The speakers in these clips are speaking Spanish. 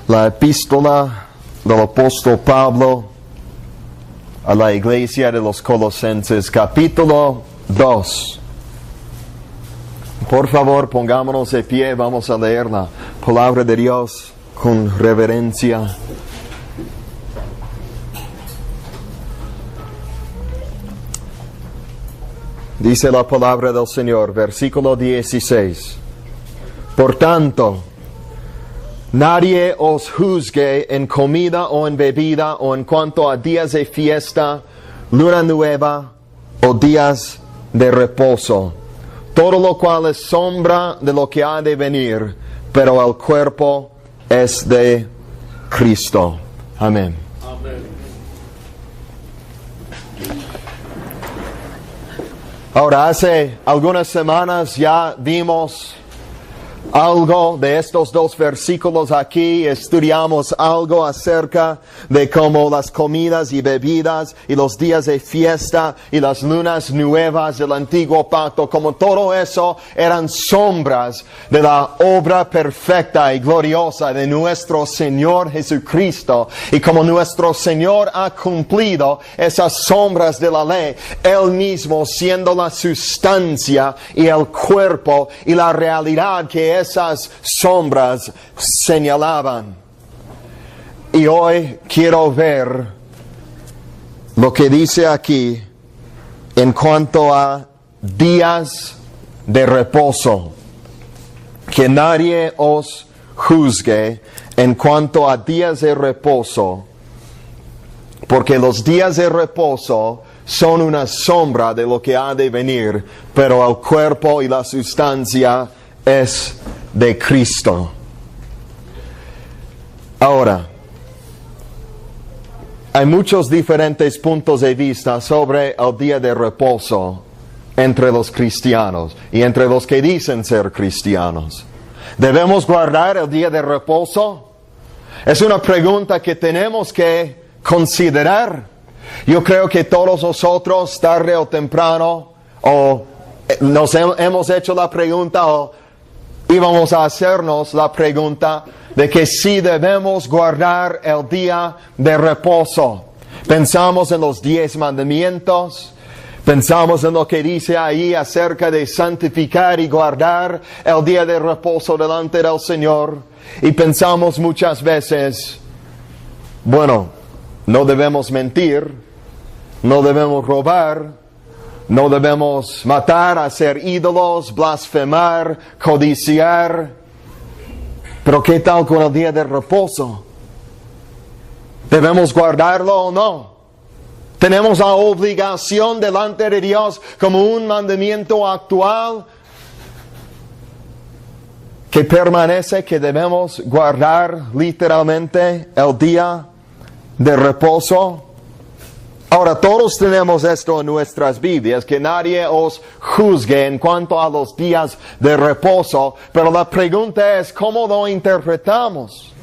La epístola del apóstol Pablo a la iglesia de los Colosenses, capítulo 2. Por favor, pongámonos de pie, vamos a leer la palabra de Dios con reverencia. Dice la palabra del Señor, versículo 16. Por tanto, nadie os juzgue en comida o en bebida o en cuanto a días de fiesta, luna nueva o días de reposo. Todo lo cual es sombra de lo que ha de venir, pero el cuerpo es de Cristo. Amén. Amén. Ahora, hace algunas semanas ya vimos algo de estos dos versículos aquí, estudiamos algo acerca de cómo las comidas y bebidas y los días de fiesta y las lunas nuevas del antiguo pacto, como todo eso eran sombras de la obra perfecta y gloriosa de nuestro Señor Jesucristo, y como nuestro Señor ha cumplido esas sombras de la ley, Él mismo siendo la sustancia y el cuerpo y la realidad que esas sombras señalaban. Y hoy quiero ver lo que dice aquí en cuanto a días de reposo. Que nadie os juzgue en cuanto a días de reposo, porque los días de reposo son una sombra de lo que ha de venir, pero el cuerpo y la sustancia es de Cristo. Ahora, hay muchos diferentes puntos de vista sobre el día de reposo entre los cristianos y entre los que dicen ser cristianos. ¿Debemos guardar el día de reposo? Es una pregunta que tenemos que considerar. Yo creo que todos nosotros, tarde o temprano, nos hemos hecho la pregunta o íbamos a hacernos la pregunta de que sí debemos guardar el día de reposo. Pensamos en los 10 mandamientos, pensamos en lo que dice ahí acerca de santificar y guardar el día de reposo delante del Señor, y pensamos muchas veces, bueno, no debemos mentir, no debemos robar, no debemos matar, hacer ídolos, blasfemar, codiciar. Pero ¿qué tal con el día de reposo? ¿Debemos guardarlo o no? ¿Tenemos la obligación delante de Dios como un mandamiento actual que permanece, que debemos guardar literalmente el día de reposo? Ahora, todos tenemos esto en nuestras Biblias, que nadie os juzgue en cuanto a los días de reposo, pero la pregunta es, ¿cómo lo interpretamos?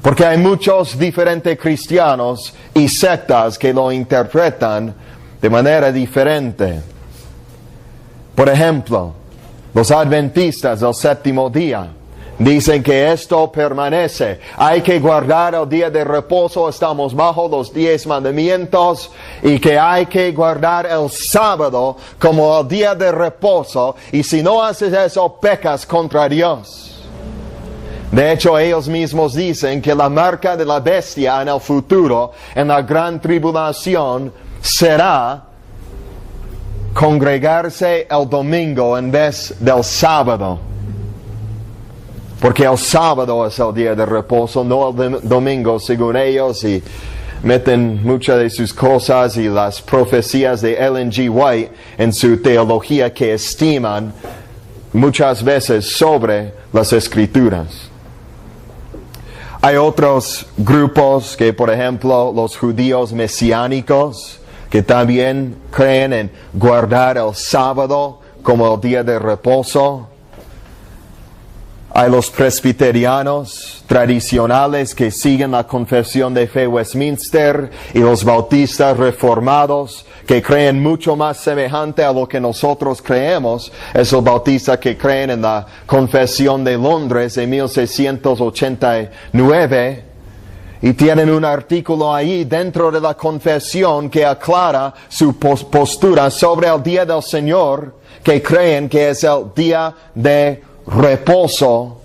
Porque hay muchos diferentes cristianos y sectas que lo interpretan de manera diferente. Por ejemplo, los adventistas del séptimo día dicen que esto permanece. Hay que guardar el día de reposo, estamos bajo los 10 mandamientos, y que hay que guardar el sábado como el día de reposo, y si no haces eso, pecas contra Dios. De hecho, ellos mismos dicen que la marca de la bestia en el futuro, en la gran tribulación, será congregarse el domingo en vez del sábado. Porque el sábado es el día de reposo, no el domingo, según ellos, y meten muchas de sus cosas y las profecías de Ellen G. White en su teología que estiman muchas veces sobre las Escrituras. Hay otros grupos que, por ejemplo, los judíos mesiánicos, que también creen en guardar el sábado como el día de reposo. Hay los presbiterianos tradicionales que siguen la confesión de fe Westminster y los bautistas reformados que creen mucho más semejante a lo que nosotros creemos. Esos bautistas que creen en la confesión de Londres de 1689 y tienen un artículo ahí dentro de la confesión que aclara su postura sobre el día del Señor, que creen que es el día de reposo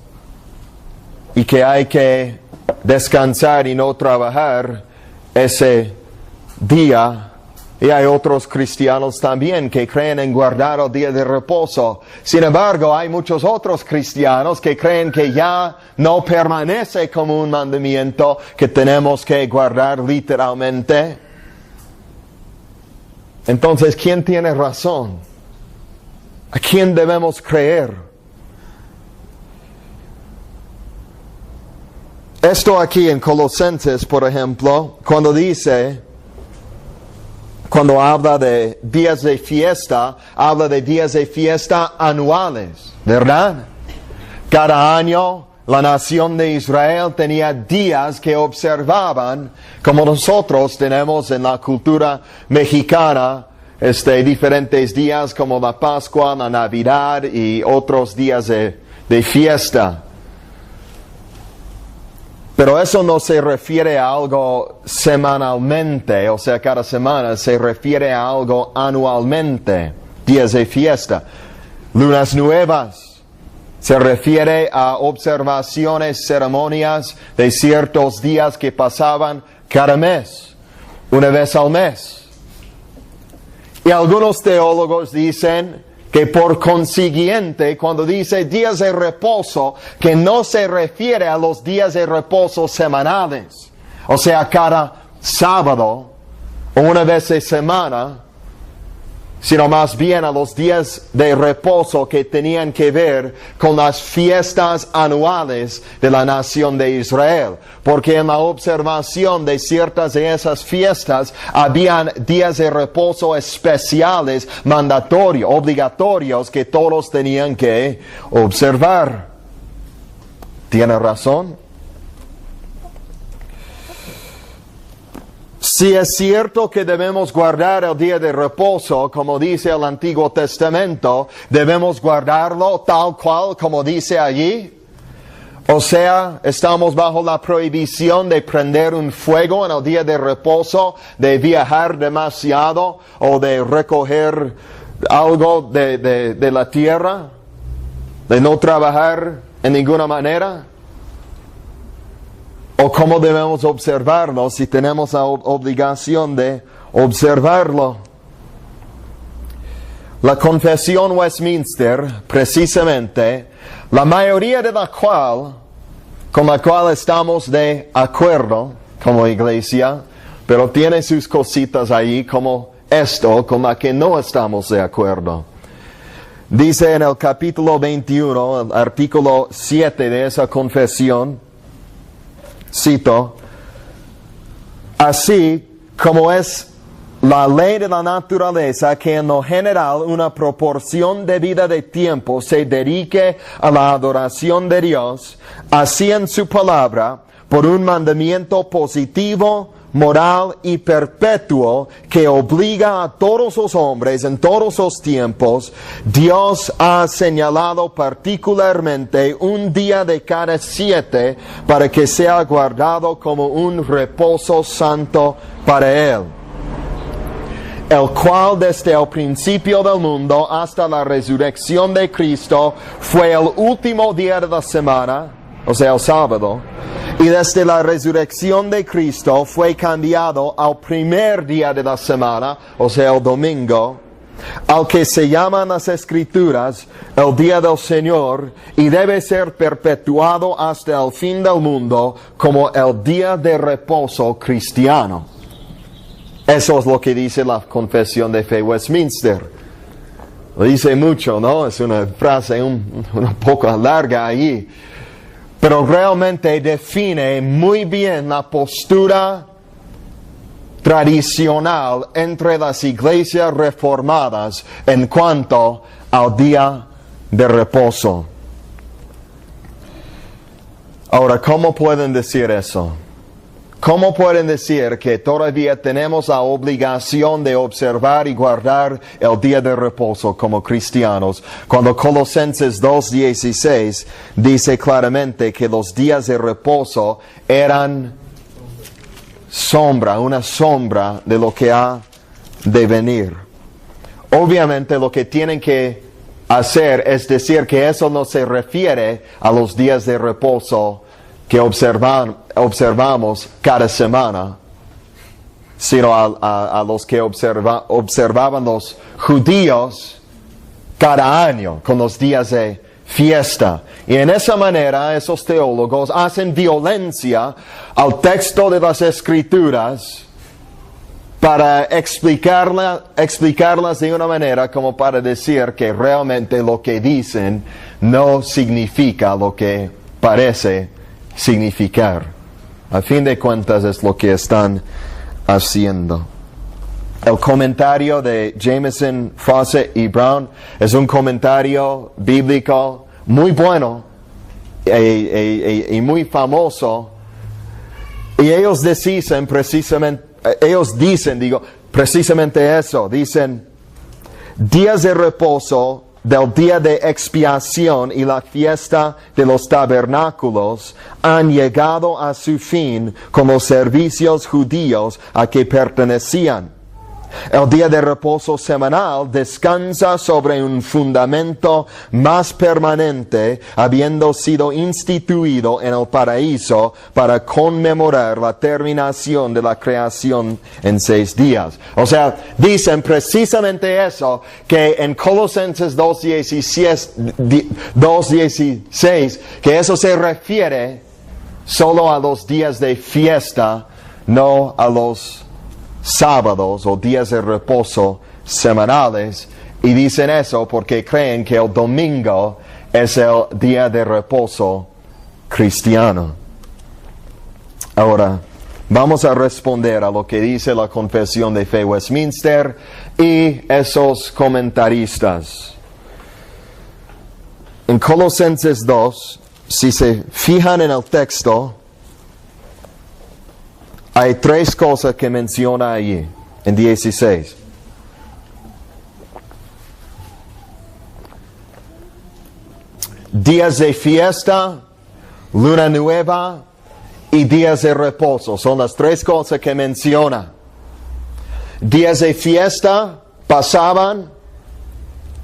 y que hay que descansar y no trabajar ese día. Y hay otros cristianos también que creen en guardar el día de reposo. Sin embargo, hay muchos otros cristianos que creen que ya no permanece como un mandamiento que tenemos que guardar literalmente. Entonces, ¿quién tiene razón? ¿A quién debemos creer? Esto aquí en Colosenses, por ejemplo, cuando habla de días de fiesta, habla de días de fiesta anuales, ¿verdad? Cada año la nación de Israel tenía días que observaban, como nosotros tenemos en la cultura mexicana, diferentes días como la Pascua, la Navidad y otros días de fiesta. Pero eso no se refiere a algo semanalmente, o sea, cada semana, se refiere a algo anualmente, días de fiesta. Lunas nuevas, se refiere a observaciones, ceremonias de ciertos días que pasaban cada mes, una vez al mes. Y algunos teólogos dicen que por consiguiente, cuando dice días de reposo, que no se refiere a los días de reposo semanales, o sea, cada sábado o una vez a semana, sino más bien a los días de reposo que tenían que ver con las fiestas anuales de la nación de Israel. Porque en la observación de ciertas de esas fiestas habían días de reposo especiales, mandatorios, obligatorios, que todos tenían que observar. ¿Tiene razón? Si es cierto que debemos guardar el día de reposo, como dice el Antiguo Testamento, debemos guardarlo tal cual como dice allí. O sea, estamos bajo la prohibición de prender un fuego en el día de reposo, de viajar demasiado o de recoger algo de la tierra, de no trabajar en ninguna manera. ¿O cómo debemos observarlo si tenemos la obligación de observarlo? La Confesión Westminster, precisamente, la mayoría de con la cual estamos de acuerdo como iglesia, pero tiene sus cositas ahí como esto, con la que no estamos de acuerdo. Dice en el capítulo 21, el artículo 7 de esa confesión, cito, así como es la ley de la naturaleza que en lo general una proporción debida de tiempo se dedique a la adoración de Dios, así en su palabra, por un mandamiento positivo, moral y perpetuo que obliga a todos los hombres en todos los tiempos, Dios ha señalado particularmente un día de cada 7 para que sea guardado como un reposo santo para Él, el cual desde el principio del mundo hasta la resurrección de Cristo fue el último día de la semana, o sea, el sábado, y desde la resurrección de Cristo fue cambiado al primer día de la semana, o sea, el domingo, al que se llaman las Escrituras el día del Señor, y debe ser perpetuado hasta el fin del mundo como el día de reposo cristiano. Eso es lo que dice la Confesión de Fe Westminster. Lo dice mucho, ¿no? Es una frase un poco larga ahí. Pero realmente define muy bien la postura tradicional entre las iglesias reformadas en cuanto al día de reposo. Ahora, ¿cómo pueden decir eso? ¿Cómo pueden decir que todavía tenemos la obligación de observar y guardar el día de reposo como cristianos, cuando Colosenses 2:16 dice claramente que los días de reposo eran una sombra de lo que ha de venir? Obviamente lo que tienen que hacer es decir que eso no se refiere a los días de reposo que observamos cada semana, sino a los que observaban los judíos cada año, con los días de fiesta. Y en esa manera esos teólogos hacen violencia al texto de las Escrituras para explicarlas de una manera como para decir que realmente lo que dicen no significa lo que parece significar. A fin de cuentas es lo que están haciendo. El comentario de Jameson, Fawcett y Brown es un comentario bíblico muy bueno y muy famoso. Y ellos dicen precisamente eso. Dicen, días de reposo del día de expiación y la fiesta de los tabernáculos han llegado a su fin con los servicios judíos a que pertenecían. El día de reposo semanal descansa sobre un fundamento más permanente, habiendo sido instituido en el paraíso para conmemorar la terminación de la creación en 6 días. O sea, dicen precisamente eso, que en Colosenses 2:16, que eso se refiere solo a los días de fiesta, no a los sábados o días de reposo semanales, y dicen eso porque creen que el domingo es el día de reposo cristiano. Ahora, vamos a responder a lo que dice la Confesión de Fe Westminster y esos comentaristas. En Colosenses 2, si se fijan en el texto, hay 3 cosas que menciona allí, en 16. Días de fiesta, luna nueva y días de reposo. Son las 3 cosas que menciona. Días de fiesta pasaban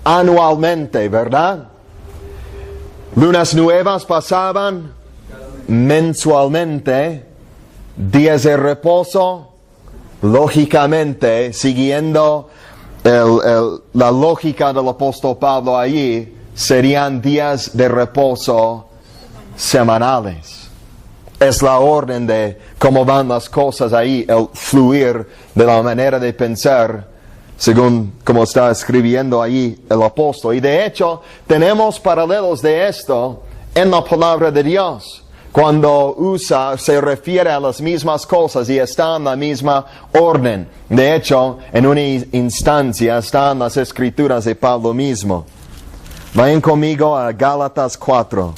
anualmente, ¿verdad? Lunas nuevas pasaban mensualmente. Días de reposo, lógicamente, siguiendo la lógica del apóstol Pablo allí, serían días de reposo semanales. Es la orden de cómo van las cosas ahí, el fluir de la manera de pensar, según como está escribiendo allí el apóstol. Y de hecho, tenemos paralelos de esto en la palabra de Dios. Cuando se refiere a las mismas cosas y está en la misma orden. De hecho, en una instancia están las Escrituras de Pablo mismo. Vayan conmigo a Gálatas 4.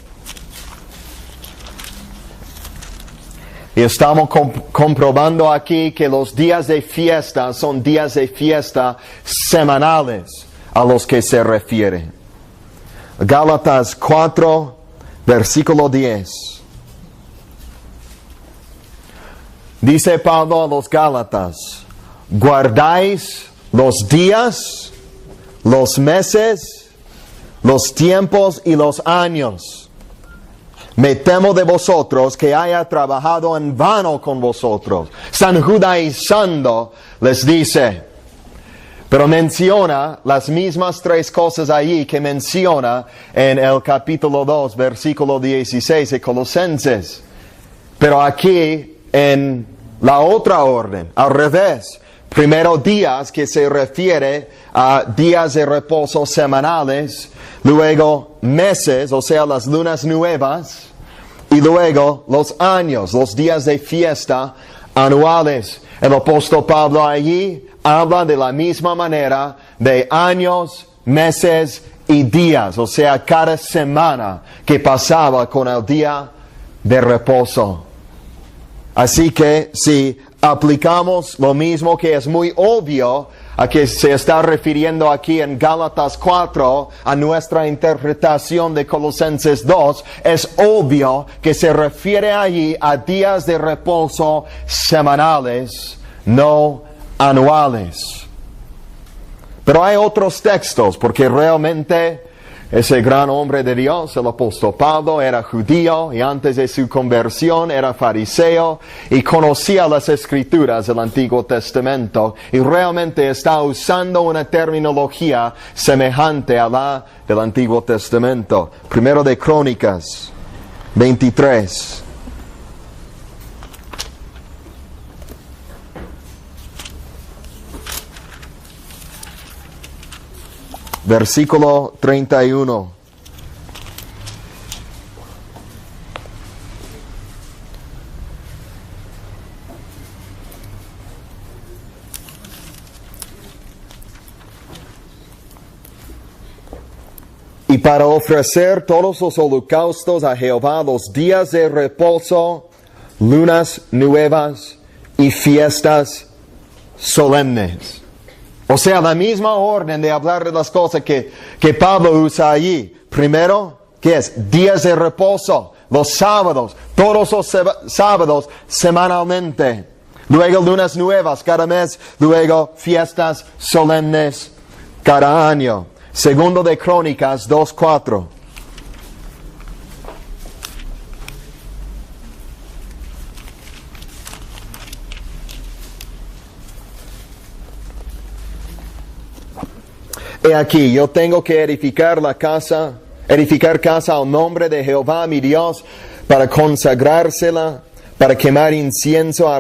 Y estamos comprobando aquí que los días de fiesta son días de fiesta semanales a los que se refiere. Gálatas 4, versículo 10. Dice Pablo a los Gálatas, guardáis los días, los meses, los tiempos y los años. Me temo de vosotros que haya trabajado en vano con vosotros. Están judaizando, les dice. Pero menciona las mismas 3 cosas allí que menciona en el capítulo 2, versículo 16 de Colosenses. Pero aquí en la otra orden, al revés. Primero días, que se refiere a días de reposo semanales. Luego meses, o sea, las lunas nuevas. Y luego los años, los días de fiesta anuales. El apóstol Pablo allí habla de la misma manera de años, meses y días. O sea, cada semana que pasaba con el día de reposo. Así que si aplicamos lo mismo que es muy obvio a que se está refiriendo aquí en Gálatas 4 a nuestra interpretación de Colosenses 2, es obvio que se refiere allí a días de reposo semanales, no anuales. Pero hay otros textos, porque realmente ese gran hombre de Dios, el apóstol Pablo, era judío y antes de su conversión era fariseo y conocía las escrituras del Antiguo Testamento y realmente está usando una terminología semejante a la del Antiguo Testamento. Primero de Crónicas 23. Versículo 31. Y para ofrecer todos los holocaustos a Jehová los días de reposo, lunas nuevas y fiestas solemnes. O sea, la misma orden de hablar de las cosas que Pablo usa allí. Primero, ¿qué es? Días de reposo, los sábados, todos los sábados semanalmente. Luego lunas nuevas cada mes, luego fiestas solemnes cada año. Segundo de Crónicas 2:4. He aquí, yo tengo que edificar casa al nombre de Jehová mi Dios, para consagrársela, para quemar incienso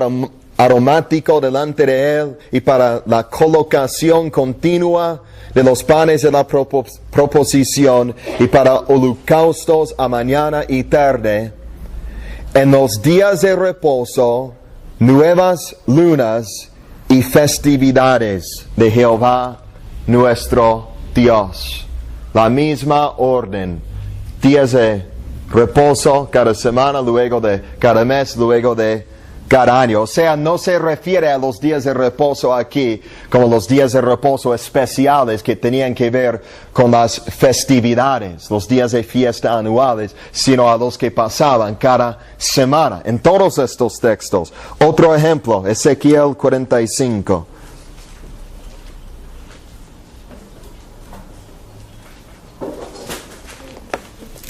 aromático delante de él, y para la colocación continua de los panes de la proposición, y para holocaustos a mañana y tarde, en los días de reposo, nuevas lunas y festividades de Jehová nuestro Dios. La misma orden. Días de reposo cada semana, luego de cada mes, luego de cada año. O sea, no se refiere a los días de reposo aquí como los días de reposo especiales que tenían que ver con las festividades, los días de fiesta anuales, sino a los que pasaban cada semana. En todos estos textos. Otro ejemplo, Ezequiel 45.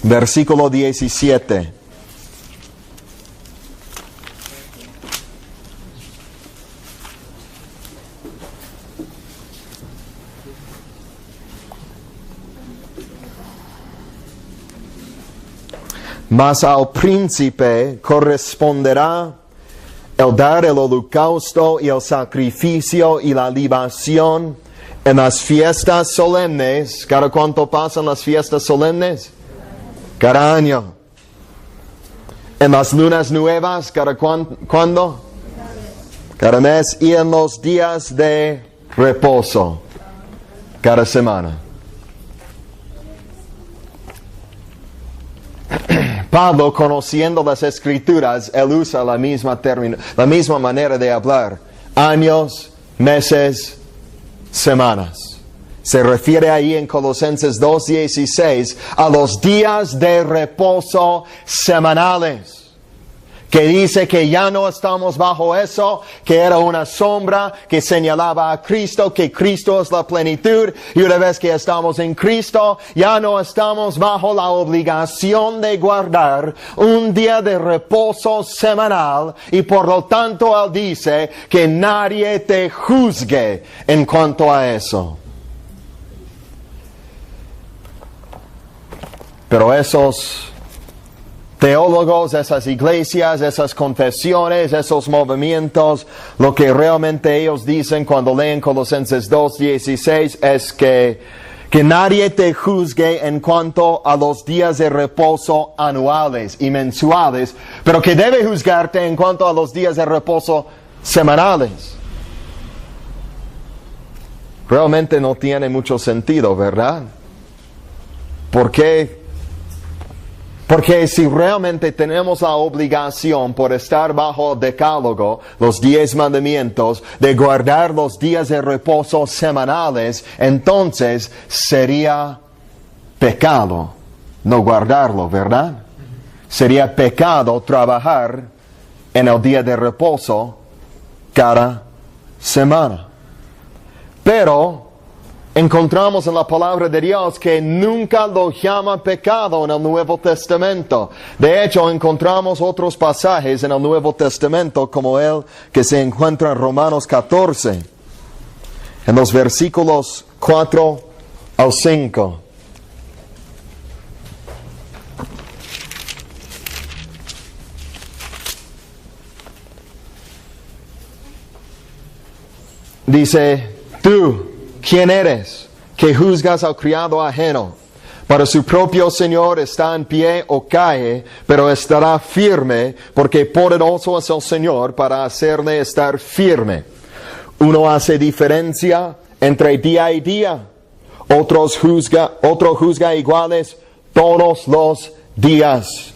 Versículo 17. Mas al príncipe corresponderá el dar el holocausto y el sacrificio y la libación en las fiestas solemnes. ¿Cada cuánto pasan las fiestas solemnes? Cada año. En las lunas nuevas, ¿cada cuándo? Cada mes. Y en los días de reposo, cada semana. Pablo, conociendo las Escrituras, él usa la misma manera de hablar. Años, meses, semanas. Se refiere ahí en Colosenses 2:16 a los días de reposo semanales, que dice que ya no estamos bajo eso, que era una sombra que señalaba a Cristo, que Cristo es la plenitud, y una vez que estamos en Cristo, ya no estamos bajo la obligación de guardar un día de reposo semanal, y por lo tanto él dice que nadie te juzgue en cuanto a eso. Pero esos teólogos, esas iglesias, esas confesiones, esos movimientos, lo que realmente ellos dicen cuando leen Colosenses 2:16 es que nadie te juzgue en cuanto a los días de reposo anuales y mensuales, pero que debe juzgarte en cuanto a los días de reposo semanales. Realmente no tiene mucho sentido, ¿verdad? ¿Por qué Porque si realmente tenemos la obligación por estar bajo el decálogo, los 10 mandamientos, de guardar los días de reposo semanales, entonces sería pecado no guardarlo, ¿verdad? Sería pecado trabajar en el día de reposo cada semana. Pero encontramos en la palabra de Dios que nunca lo llama pecado en el Nuevo Testamento. De hecho, encontramos otros pasajes en el Nuevo Testamento como el que se encuentra en Romanos 14, en los versículos 4 al 5. Dice, tú, ¿quién eres que juzgas al criado ajeno? Para su propio Señor está en pie o cae, pero estará firme, porque poderoso es el Señor para hacerle estar firme. Uno hace diferencia entre día y día, otro juzga iguales todos los días.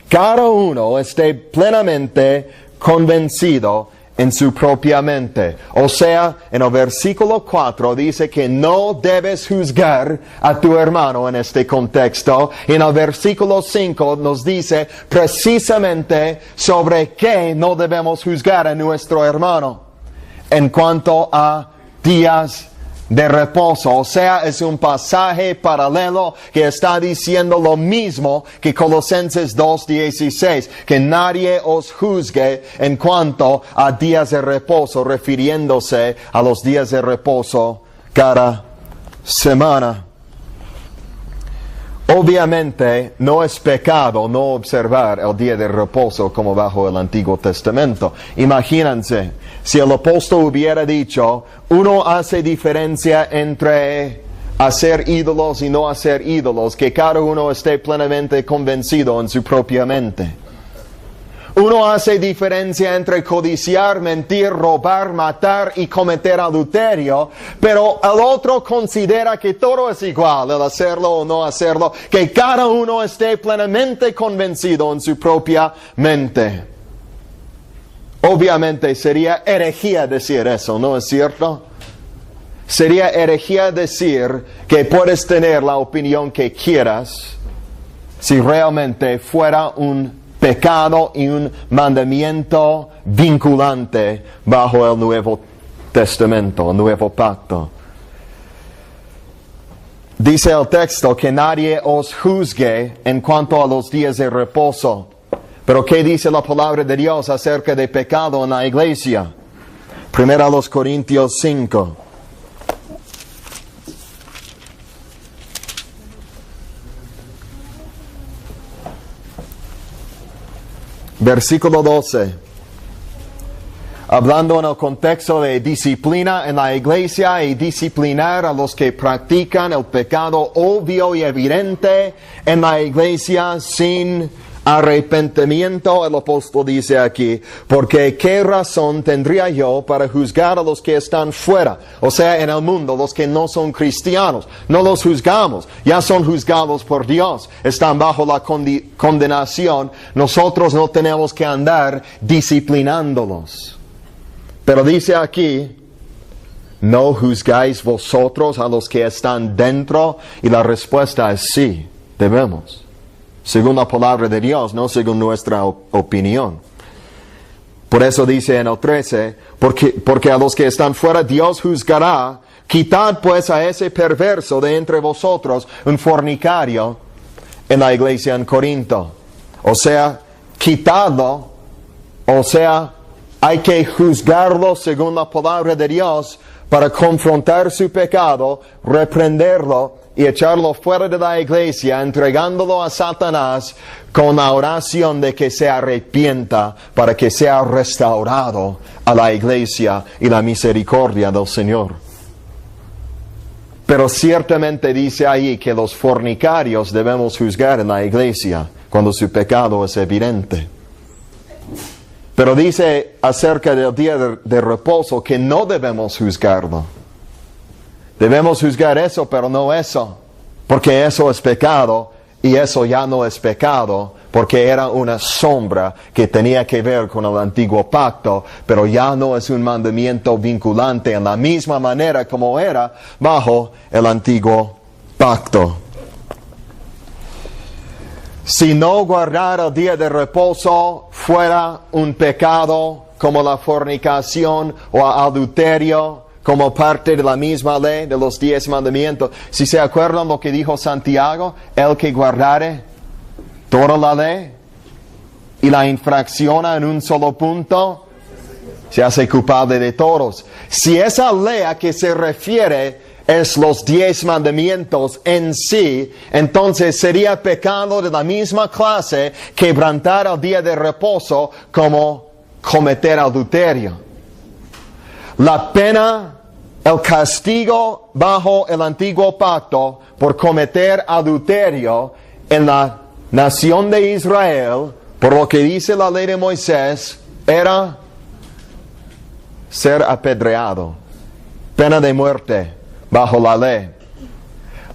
Cada uno esté plenamente convencido en su propia mente. O sea, en el versículo 4 dice que no debes juzgar a tu hermano en este contexto. Y en el versículo 5 nos dice precisamente sobre qué no debemos juzgar a nuestro hermano en cuanto a días de reposo. O sea, es un pasaje paralelo que está diciendo lo mismo que Colosenses 2:16, que nadie os juzgue en cuanto a días de reposo, refiriéndose a los días de reposo cada semana. Obviamente no es pecado no observar el día de reposo como bajo el Antiguo Testamento. Imagínense, si el apóstol hubiera dicho, uno hace diferencia entre hacer ídolos y no hacer ídolos, que cada uno esté plenamente convencido en su propia mente. Uno hace diferencia entre codiciar, mentir, robar, matar y cometer adulterio, pero el otro considera que todo es igual, el hacerlo o no hacerlo, que cada uno esté plenamente convencido en su propia mente. Obviamente sería herejía decir eso, ¿no es cierto? Sería herejía decir que puedes tener la opinión que quieras si realmente fuera un pecado y un mandamiento vinculante bajo el Nuevo Testamento, el Nuevo Pacto. Dice el texto que nadie os juzgue en cuanto a los días de reposo. Pero ¿qué dice la palabra de Dios acerca de pecado en la iglesia? Primero a los Corintios 5. Versículo 12. Hablando en el contexto de disciplina en la iglesia y disciplinar a los que practican el pecado obvio y evidente en la iglesia sin arrepentimiento, el apóstol dice aquí, porque ¿qué razón tendría yo para juzgar a los que están fuera? O sea, en el mundo, los que no son cristianos. No los juzgamos, ya son juzgados por Dios, están bajo la condenación. Nosotros no tenemos que andar disciplinándolos. Pero dice aquí, ¿no juzgáis vosotros a los que están dentro? Y la respuesta es sí, debemos. Según la palabra de Dios, no según nuestra opinión. Por eso dice en el 13, porque a los que están fuera Dios juzgará. Quitad pues a ese perverso de entre vosotros, un fornicario, en la iglesia en Corinto. O sea, quitadlo. O sea, hay que juzgarlo según la palabra de Dios para confrontar su pecado, reprenderlo y echarlo fuera de la iglesia, entregándolo a Satanás con la oración de que se arrepienta para que sea restaurado a la iglesia y la misericordia del Señor. Pero ciertamente dice ahí que los fornicarios debemos juzgar en la iglesia cuando su pecado es evidente. Pero dice acerca del día de reposo que no debemos juzgarlo. Debemos juzgar eso, pero no eso, porque eso es pecado y eso ya no es pecado, porque era una sombra que tenía que ver con el antiguo pacto, pero ya no es un mandamiento vinculante en la misma manera como era bajo el antiguo pacto. Si no guardar el día de reposo fuera un pecado como la fornicación o adulterio, como parte de la misma ley de los 10 mandamientos. Si se acuerdan lo que dijo Santiago, el que guardare toda la ley y la infracciona en un solo punto, se hace culpable de todos. Si esa ley a que se refiere es los 10 mandamientos en sí, entonces sería pecado de la misma clase quebrantar el día de reposo como cometer adulterio. La pena, el castigo bajo el antiguo pacto por cometer adulterio en la nación de Israel, por lo que dice la ley de Moisés, era ser apedreado, pena de muerte bajo la ley.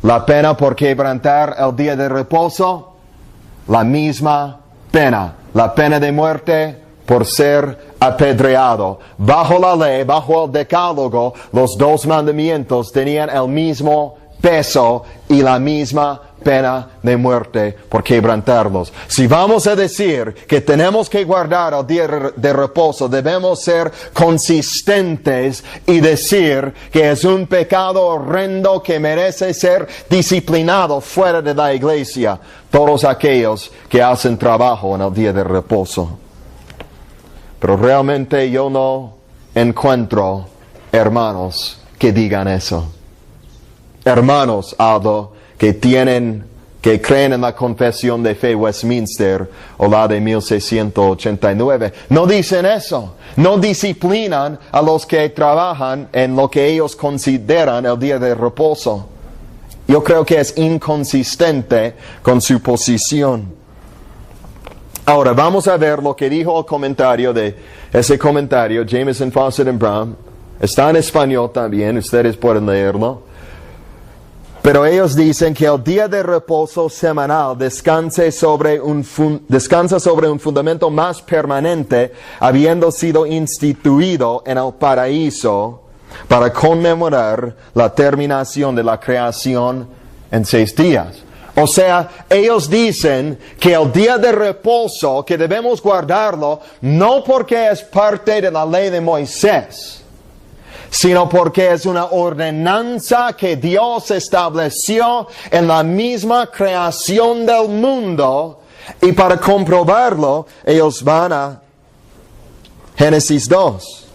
La pena por quebrantar el día de reposo, la misma pena, la pena de muerte por ser apedreado. Bajo la ley, bajo el decálogo, los 2 mandamientos tenían el mismo peso y la misma pena de muerte por quebrantarlos. Si vamos a decir que tenemos que guardar el día de reposo, debemos ser consistentes y decir que es un pecado horrendo que merece ser disciplinado fuera de la iglesia. Todos aquellos que hacen trabajo en el día de reposo. Pero realmente yo no encuentro hermanos que digan eso. Hermanos, Aldo, que creen en la Confesión de Fe Westminster o la de 1689. No dicen eso. No disciplinan a los que trabajan en lo que ellos consideran el día de reposo. Yo creo que es inconsistente con su posición. Ahora vamos a ver lo que dijo el comentario de ese comentario, Jameson, Fawcett y Brown. Está en español también, ustedes pueden leerlo. Pero ellos dicen que el día de reposo semanal descansa sobre un fundamento más permanente, habiendo sido instituido en el paraíso para conmemorar la terminación de la creación en 6 días. O sea, ellos dicen que el día de reposo, que debemos guardarlo, no porque es parte de la ley de Moisés, sino porque es una ordenanza que Dios estableció en la misma creación del mundo. Y para comprobarlo, ellos van a Génesis 2.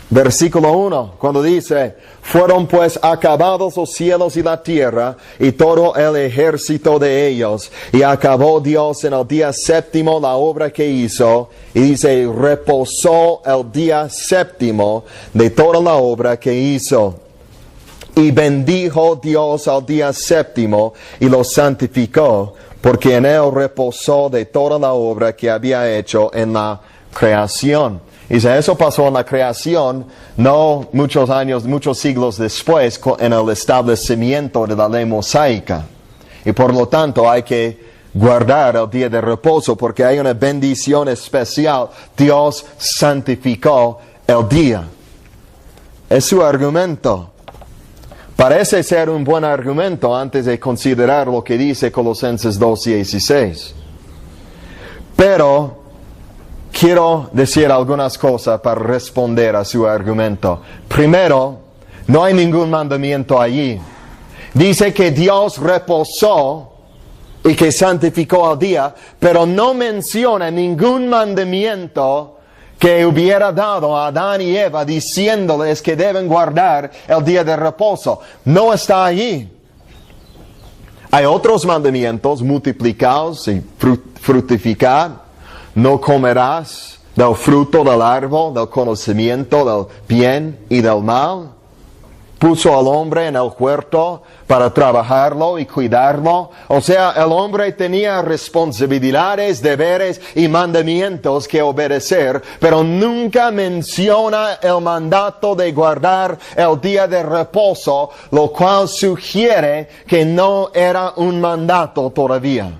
Versículo 1, cuando dice: fueron pues acabados los cielos y la tierra, y todo el ejército de ellos, y acabó Dios en el día 7º la obra que hizo, y dice, reposó el día 7º de toda la obra que hizo. Y bendijo Dios al día 7º, y lo santificó, porque en él reposó de toda la obra que había hecho en la creación. Y si eso pasó en la creación, no muchos siglos después, en el establecimiento de la ley mosaica. Y por lo tanto hay que guardar el día de reposo, porque hay una bendición especial. Dios santificó el día. Es su argumento. Parece ser un buen argumento antes de considerar lo que dice Colosenses 2:16. Pero quiero decir algunas cosas para responder a su argumento. Primero, no hay ningún mandamiento allí. Dice que Dios reposó y que santificó el día, pero no menciona ningún mandamiento que hubiera dado a Adán y Eva diciéndoles que deben guardar el día de reposo. No está allí. Hay otros mandamientos: multiplicaos y fructificad. No comerás del fruto del árbol del conocimiento del bien y del mal. puso al hombre en el huerto para trabajarlo y cuidarlo. O sea, el hombre tenía responsabilidades, deberes y mandamientos que obedecer, pero nunca menciona el mandato de guardar el día de reposo, lo cual sugiere que no era un mandato todavía.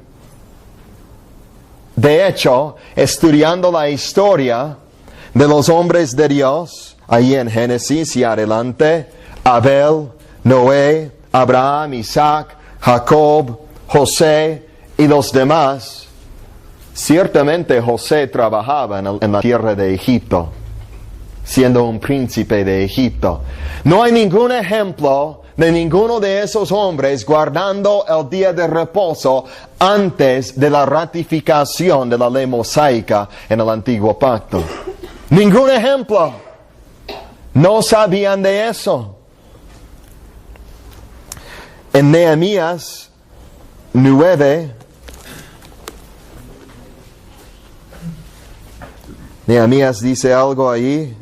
De hecho, estudiando la historia de los hombres de Dios, ahí en Génesis y adelante, Abel, Noé, Abraham, Isaac, Jacob, José y los demás, ciertamente José trabajaba en la tierra de Egipto, siendo un príncipe de Egipto. No hay ningún ejemplo de ninguno de esos hombres guardando el día de reposo antes de la ratificación de la ley mosaica en el antiguo pacto. Ningún ejemplo. No sabían de eso. En Nehemías 9, Nehemías dice algo ahí.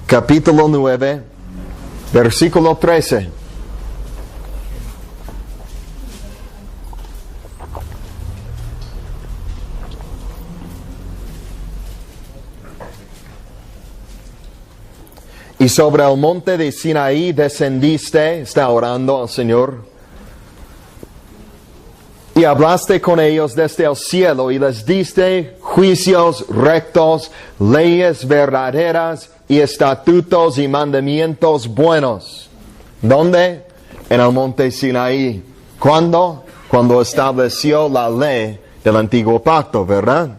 Capítulo 9, versículo 13. Y sobre el monte de Sinaí descendiste, está orando al Señor, y hablaste con ellos desde el cielo y les diste juicios rectos, leyes verdaderas y estatutos y mandamientos buenos. ¿Dónde? En el monte Sinaí. ¿Cuándo? Cuando estableció la ley del antiguo pacto, ¿verdad?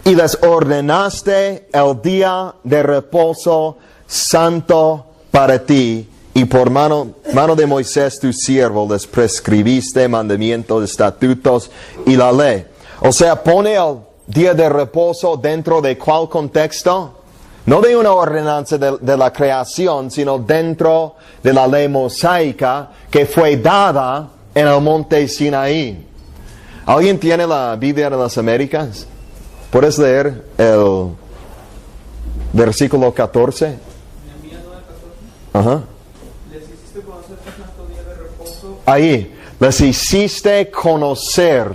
Y les ordenaste el día de reposo santo para ti, y por mano de Moisés tu siervo les prescribiste mandamientos, estatutos y la ley. O sea, pone el día de reposo dentro de ¿cuál contexto? No de una ordenanza de la creación, sino dentro de la ley mosaica que fue dada en el monte Sinaí. ¿Alguien tiene la Biblia de las Américas? ¿Puedes leer el versículo 14? Ajá. Les hiciste conocer tu santo día de reposo. Ahí, les hiciste conocer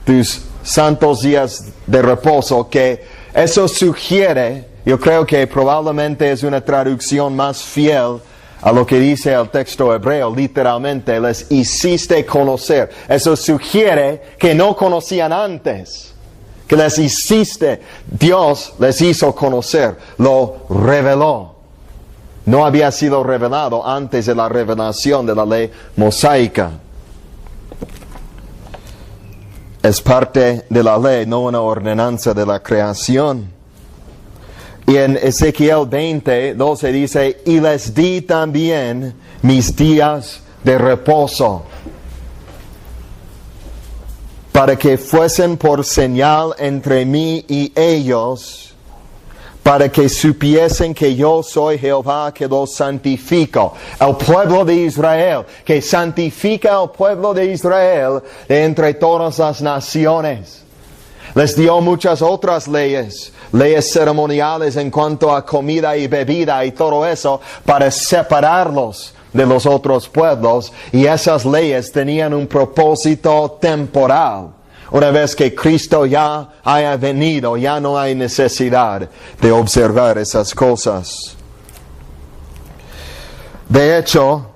tus santos días de reposo, que eso sugiere, yo creo que probablemente es una traducción más fiel a lo que dice el texto hebreo, literalmente, les hiciste conocer. Eso sugiere que no conocían antes. Que les hiciste, Dios les hizo conocer, lo reveló. No había sido revelado antes de la revelación de la ley mosaica. Es parte de la ley, no una ordenanza de la creación. Y en Ezequiel 20:12 dice, y les di también mis días de reposo, para que fuesen por señal entre mí y ellos, para que supiesen que yo soy Jehová que los santifico. El pueblo de Israel, que santifica al pueblo de Israel de entre todas las naciones. Les dio muchas otras leyes ceremoniales en cuanto a comida y bebida y todo eso, para separarlos de los otros pueblos, y esas leyes tenían un propósito temporal. Una vez que Cristo ya haya venido, ya no hay necesidad de observar esas cosas. De hecho,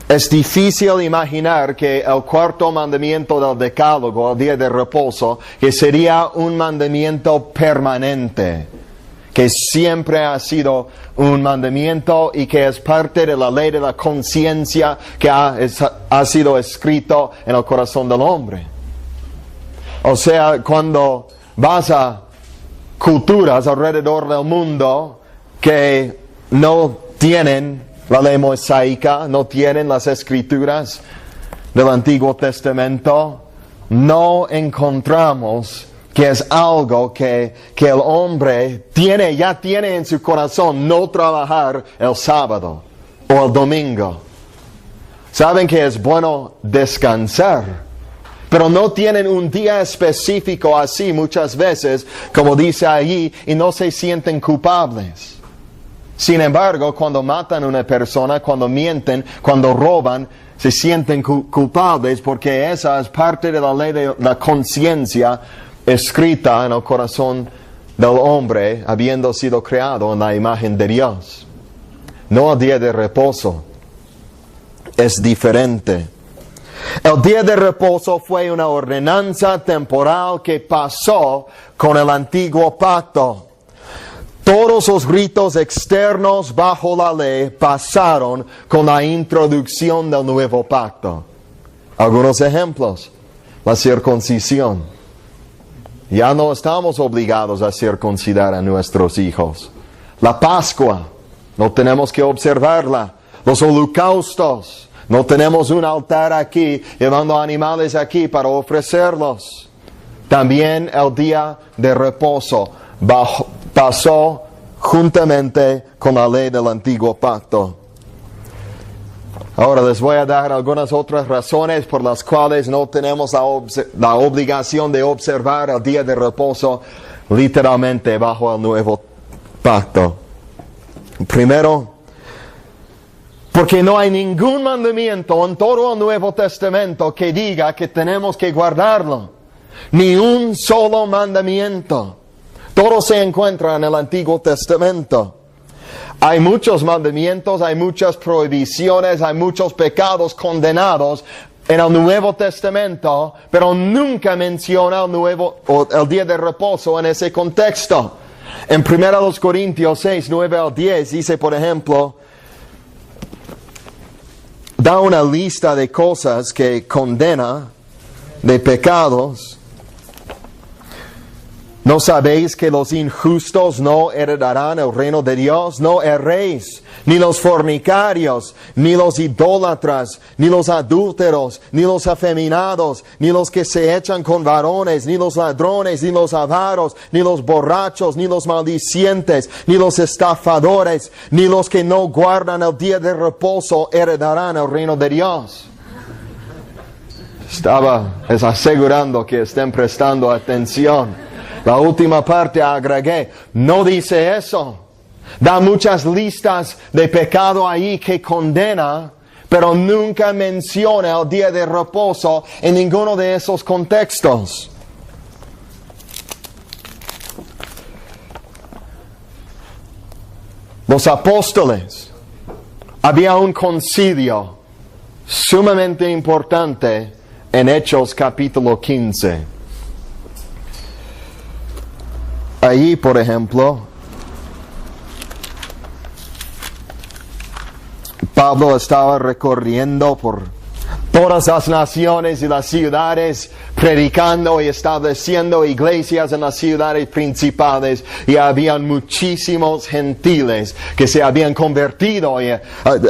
es difícil imaginar que el cuarto mandamiento del Decálogo, el día de reposo, que sería un mandamiento permanente, que siempre ha sido un mandamiento y que es parte de la ley de la conciencia que ha sido escrito en el corazón del hombre. O sea, cuando vas a culturas alrededor del mundo que no tienen la ley mosaica, no tienen las escrituras del Antiguo Testamento, no encontramos que es algo que el hombre ya tiene en su corazón, no trabajar el sábado o el domingo. Saben que es bueno descansar, pero no tienen un día específico así muchas veces, como dice allí, y no se sienten culpables. Sin embargo, cuando matan a una persona, cuando mienten, cuando roban, se sienten culpables porque esa es parte de la ley de la conciencia escrita en el corazón del hombre, habiendo sido creado en la imagen de Dios. No el día de reposo. Es diferente. El día de reposo fue una ordenanza temporal que pasó con el antiguo pacto. Todos los ritos externos bajo la ley pasaron con la introducción del nuevo pacto. Algunos ejemplos. La circuncisión. Ya no estamos obligados a circuncidar a nuestros hijos. La Pascua. No tenemos que observarla. Los holocaustos. No tenemos un altar aquí, llevando animales aquí para ofrecerlos. También el día de reposo pasó juntamente con la ley del antiguo pacto. Ahora les voy a dar algunas otras razones por las cuales no tenemos la obligación de observar el día de reposo literalmente bajo el nuevo pacto. Primero, porque no hay ningún mandamiento en todo el Nuevo Testamento que diga que tenemos que guardarlo. Ni un solo mandamiento. Todo se encuentra en el Antiguo Testamento. Hay muchos mandamientos, hay muchas prohibiciones, hay muchos pecados condenados en el Nuevo Testamento, pero nunca menciona el día de reposo en ese contexto. En 1 Corintios 6, 9 al 10 dice, por ejemplo, da una lista de cosas que condena, de pecados. ¿No sabéis que los injustos no heredarán el reino de Dios? No erréis, ni los fornicarios, ni los idólatras, ni los adúlteros, ni los afeminados, ni los que se echan con varones, ni los ladrones, ni los avaros, ni los borrachos, ni los maldicientes, ni los estafadores, ni los que no guardan el día de reposo heredarán el reino de Dios. Estaba asegurando que estén prestando atención. La última parte agregué, no dice eso. Da muchas listas de pecado ahí que condena, pero nunca menciona el día de reposo en ninguno de esos contextos. Los apóstoles, había un concilio sumamente importante en Hechos capítulo 15. Allí, por ejemplo, Pablo estaba recorriendo por todas las naciones y las ciudades, predicando y estableciendo iglesias en las ciudades principales, y habían muchísimos gentiles que se habían convertido y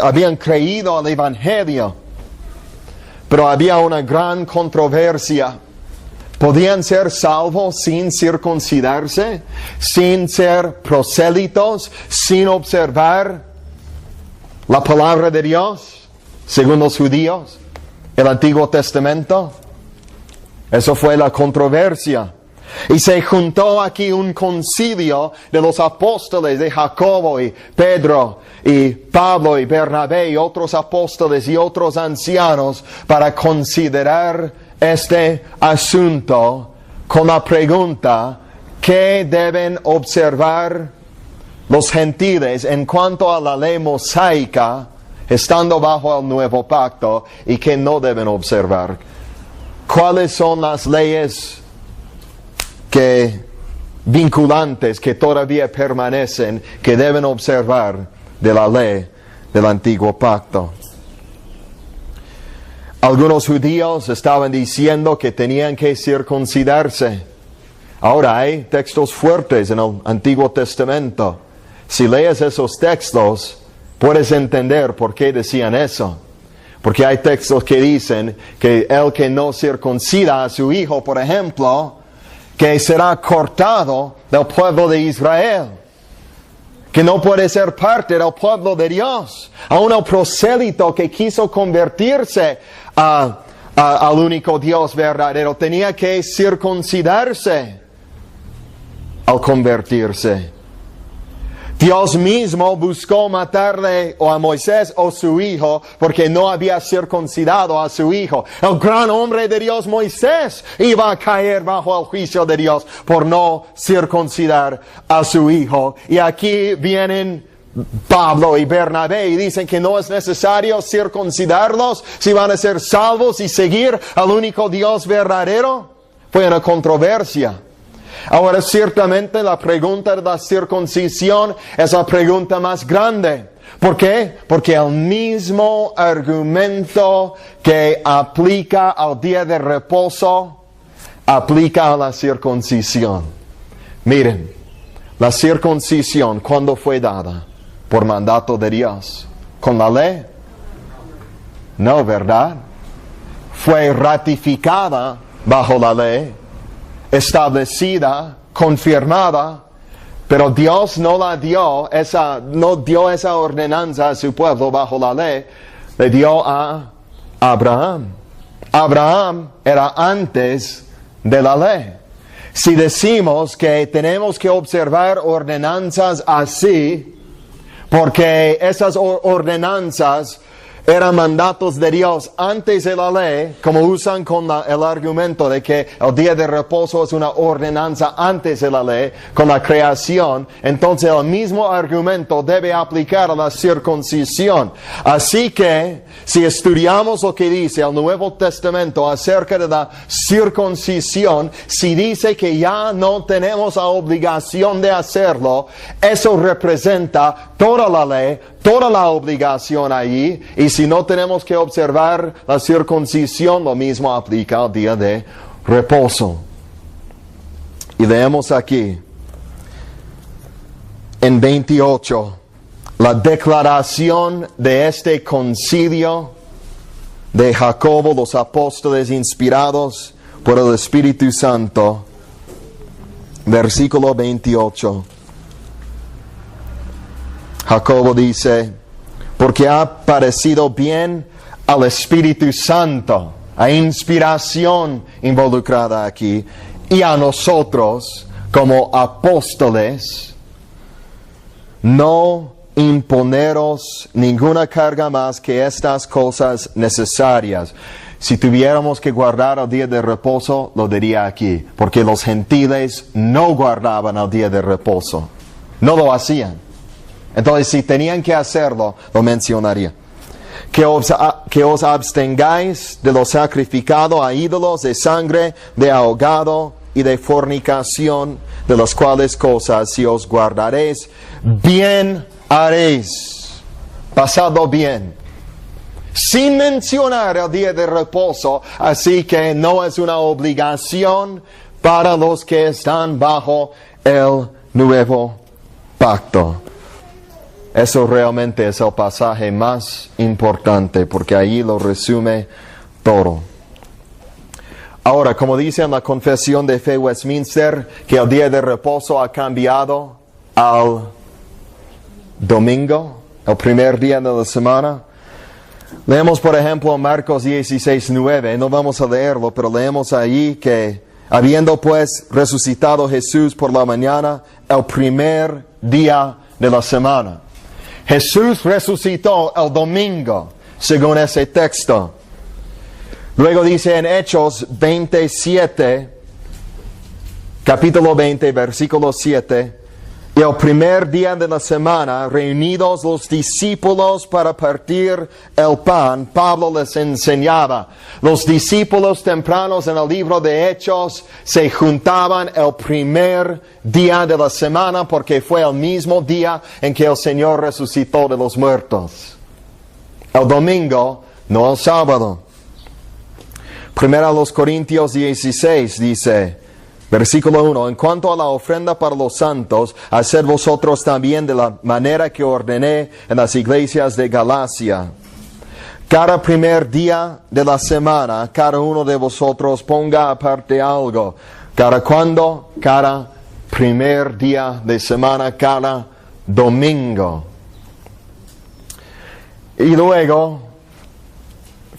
habían creído al Evangelio. Pero había una gran controversia. ¿Podían ser salvos sin circuncidarse? ¿Sin ser prosélitos? ¿Sin observar la palabra de Dios? Según los judíos, el Antiguo Testamento. Eso fue la controversia. Y se juntó aquí un concilio de los apóstoles de Jacobo y Pedro y Pablo y Bernabé y otros apóstoles y otros ancianos para considerar este asunto con la pregunta: ¿qué deben observar los gentiles en cuanto a la ley mosaica, estando bajo el nuevo pacto, y qué no deben observar? ¿Cuáles son las leyes vinculantes que todavía permanecen, que deben observar de la ley del antiguo pacto? Algunos judíos estaban diciendo que tenían que circuncidarse. Ahora hay textos fuertes en el Antiguo Testamento. Si lees esos textos, puedes entender por qué decían eso. Porque hay textos que dicen que el que no circuncida a su hijo, por ejemplo, que será cortado del pueblo de Israel, que no puede ser parte del pueblo de Dios. Aún el prosélito que quiso convertirse a al único Dios verdadero, tenía que circuncidarse al convertirse. Dios mismo buscó matarle o a Moisés o su hijo porque no había circuncidado a su hijo. El gran hombre de Dios, Moisés, iba a caer bajo el juicio de Dios por no circuncidar a su hijo. Y aquí vienen Pablo y Bernabé y dicen que no es necesario circuncidarlos si van a ser salvos y seguir al único Dios verdadero. Fue una controversia. Ahora, ciertamente la pregunta de la circuncisión es la pregunta más grande. ¿Por qué? Porque el mismo argumento que aplica al día de reposo, aplica a la circuncisión. Miren, la circuncisión, ¿cuándo fue dada? Por mandato de Dios. ¿Con la ley? No, ¿verdad? Fue ratificada bajo la ley, establecida, confirmada, pero Dios no dio esa ordenanza a su pueblo bajo la ley, le dio a Abraham. Abraham era antes de la ley. Si decimos que tenemos que observar ordenanzas así, porque esas ordenanzas eran mandatos de Dios antes de la ley, como usan con el argumento de que el día de reposo es una ordenanza antes de la ley, con la creación, entonces el mismo argumento debe aplicar a la circuncisión. Así que, si estudiamos lo que dice el Nuevo Testamento acerca de la circuncisión, si dice que ya no tenemos la obligación de hacerlo, eso representa toda la ley, toda la obligación allí, y si no tenemos que observar la circuncisión, lo mismo aplica al día de reposo. Y leemos aquí, en 28, la declaración de este concilio de Jacobo, los apóstoles inspirados por el Espíritu Santo, versículo 28. Jacobo dice, porque ha parecido bien al Espíritu Santo, hay inspiración involucrada aquí, y a nosotros como apóstoles, no imponeros ninguna carga más que estas cosas necesarias. Si tuviéramos que guardar el día de reposo, lo diría aquí, porque los gentiles no guardaban el día de reposo, no lo hacían. Entonces, si tenían que hacerlo, lo mencionaría. Que os abstengáis de lo sacrificado a ídolos, de sangre, de ahogado y de fornicación, de las cuales cosas, si os guardaréis, bien haréis. Pasado bien. Sin mencionar el día de reposo, así que no es una obligación para los que están bajo el nuevo pacto. Eso realmente es el pasaje más importante, porque ahí lo resume todo. Ahora, como dice en la Confesión de Fe Westminster, que el día de reposo ha cambiado al domingo, el primer día de la semana. Leemos, por ejemplo, Marcos 16:9, no vamos a leerlo, pero leemos ahí que, habiendo pues resucitado Jesús por la mañana, el primer día de la semana. Jesús resucitó el domingo, según ese texto. Luego dice en Hechos 27, capítulo 20, versículo 7, y el primer día de la semana, reunidos los discípulos para partir el pan, Pablo les enseñaba. Los discípulos tempranos en el libro de Hechos se juntaban el primer día de la semana porque fue el mismo día en que el Señor resucitó de los muertos. El domingo, no el sábado. Primero a los Corintios 16 dice, versículo 1, en cuanto a la ofrenda para los santos, haced vosotros también de la manera que ordené en las iglesias de Galacia. Cada primer día de la semana, cada uno de vosotros ponga aparte algo. ¿Cada cuándo? Cada primer día de semana, cada domingo. Y luego,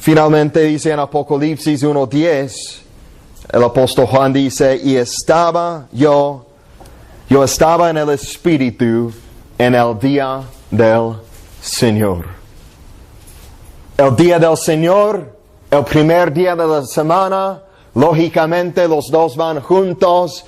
Finalmente dice en Apocalipsis 1:10, el apóstol Juan dice, y yo estaba en el Espíritu en el día del Señor. El día del Señor, el primer día de la semana, lógicamente los dos van juntos.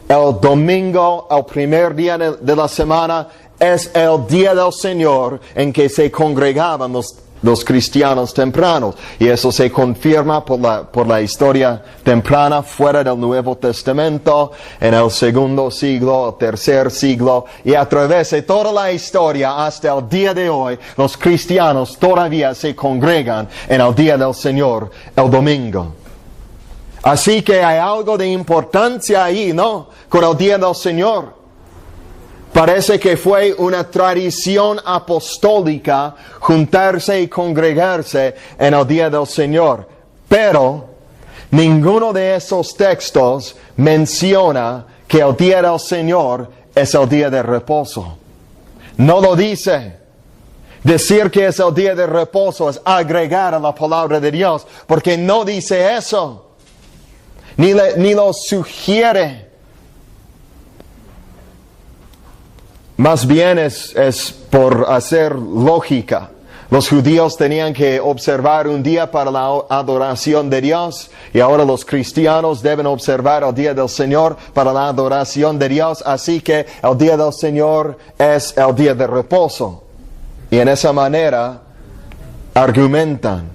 El domingo, el primer día de la semana, es el día del Señor en que se congregaban los cristianos tempranos. Y eso se confirma por la historia temprana fuera del Nuevo Testamento, en el segundo siglo, el tercer siglo, y a través de toda la historia hasta el día de hoy, los cristianos todavía se congregan en el día del Señor, el domingo. Así que hay algo de importancia ahí, ¿no? Con el día del Señor. Parece que fue una tradición apostólica juntarse y congregarse en el día del Señor. Pero ninguno de esos textos menciona que el día del Señor es el día de reposo. No lo dice. Decir que es el día de reposo es agregar a la palabra de Dios, porque no dice eso. Ni lo sugiere. Más bien es por hacer lógica. Los judíos tenían que observar un día para la adoración de Dios, y ahora los cristianos deben observar el día del Señor para la adoración de Dios. Así que el día del Señor es el día de reposo. Y en esa manera argumentan.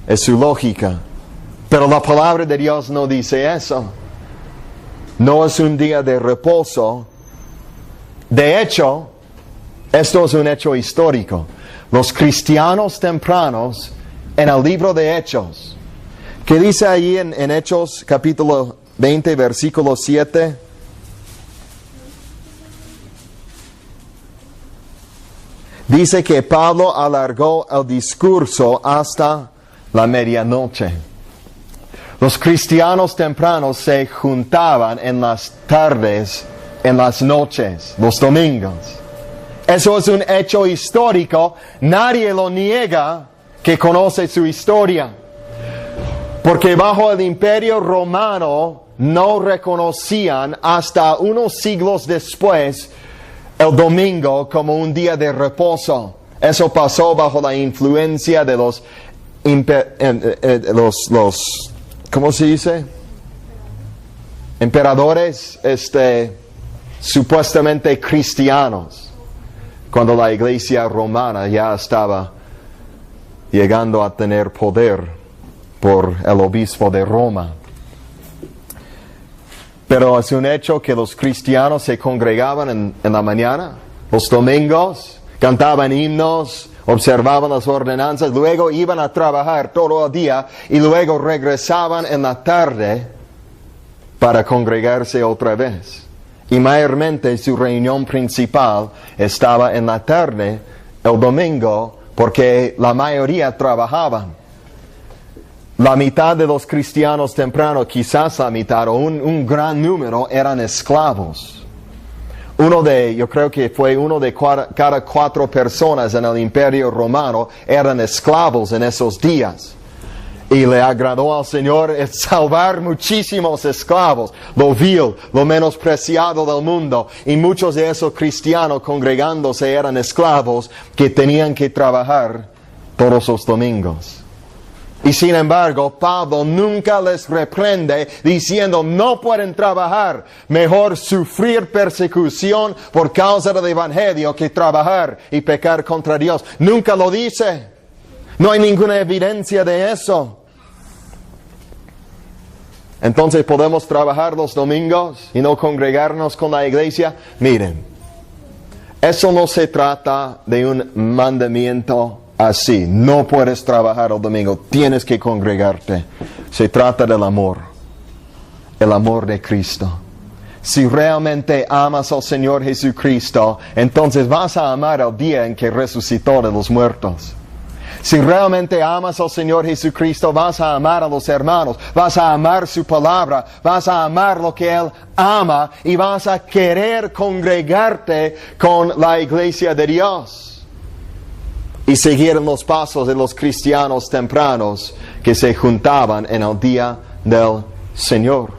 Es su lógica. Pero la palabra de Dios no dice eso. No es un día de reposo. De hecho, esto es un hecho histórico. Los cristianos tempranos, en el libro de Hechos, ¿qué dice allí en Hechos capítulo 20, versículo 7? Dice que Pablo alargó el discurso hasta la medianoche. Los cristianos tempranos se juntaban en las tardes, en las noches, los domingos. Eso es un hecho histórico. Nadie lo niega que conoce su historia. Porque bajo el Imperio Romano no reconocían hasta unos siglos después el domingo como un día de reposo. Eso pasó bajo la influencia de los ¿cómo se dice? Emperadores, supuestamente cristianos, cuando la iglesia romana ya estaba llegando a tener poder por el obispo de Roma. Pero es un hecho que los cristianos se congregaban en la mañana, los domingos, cantaban himnos, observaban las ordenanzas, luego iban a trabajar todo el día y luego regresaban en la tarde para congregarse otra vez. Y mayormente su reunión principal estaba en la tarde, el domingo, porque la mayoría trabajaban. La mitad de los cristianos tempranos, quizás la mitad o un gran número, eran esclavos. Yo creo que fue uno de cada 4 personas en el Imperio Romano eran esclavos en esos días. Y le agradó al Señor salvar muchísimos esclavos, lo vil, lo menospreciado del mundo. Y muchos de esos cristianos congregándose eran esclavos que tenían que trabajar todos los domingos. Y sin embargo, Pablo nunca les reprende diciendo no pueden trabajar. Mejor sufrir persecución por causa del Evangelio que trabajar y pecar contra Dios. Nunca lo dice. No hay ninguna evidencia de eso. Entonces, ¿podemos trabajar los domingos y no congregarnos con la iglesia? Miren, eso no se trata de un mandamiento así. No puedes trabajar el domingo, tienes que congregarte. Se trata del amor, el amor de Cristo. Si realmente amas al Señor Jesucristo, entonces vas a amar el día en que resucitó de los muertos. Si realmente amas al Señor Jesucristo, vas a amar a los hermanos, vas a amar su palabra, vas a amar lo que Él ama y vas a querer congregarte con la iglesia de Dios. y seguir los pasos de los cristianos tempranos que se juntaban en el día del Señor.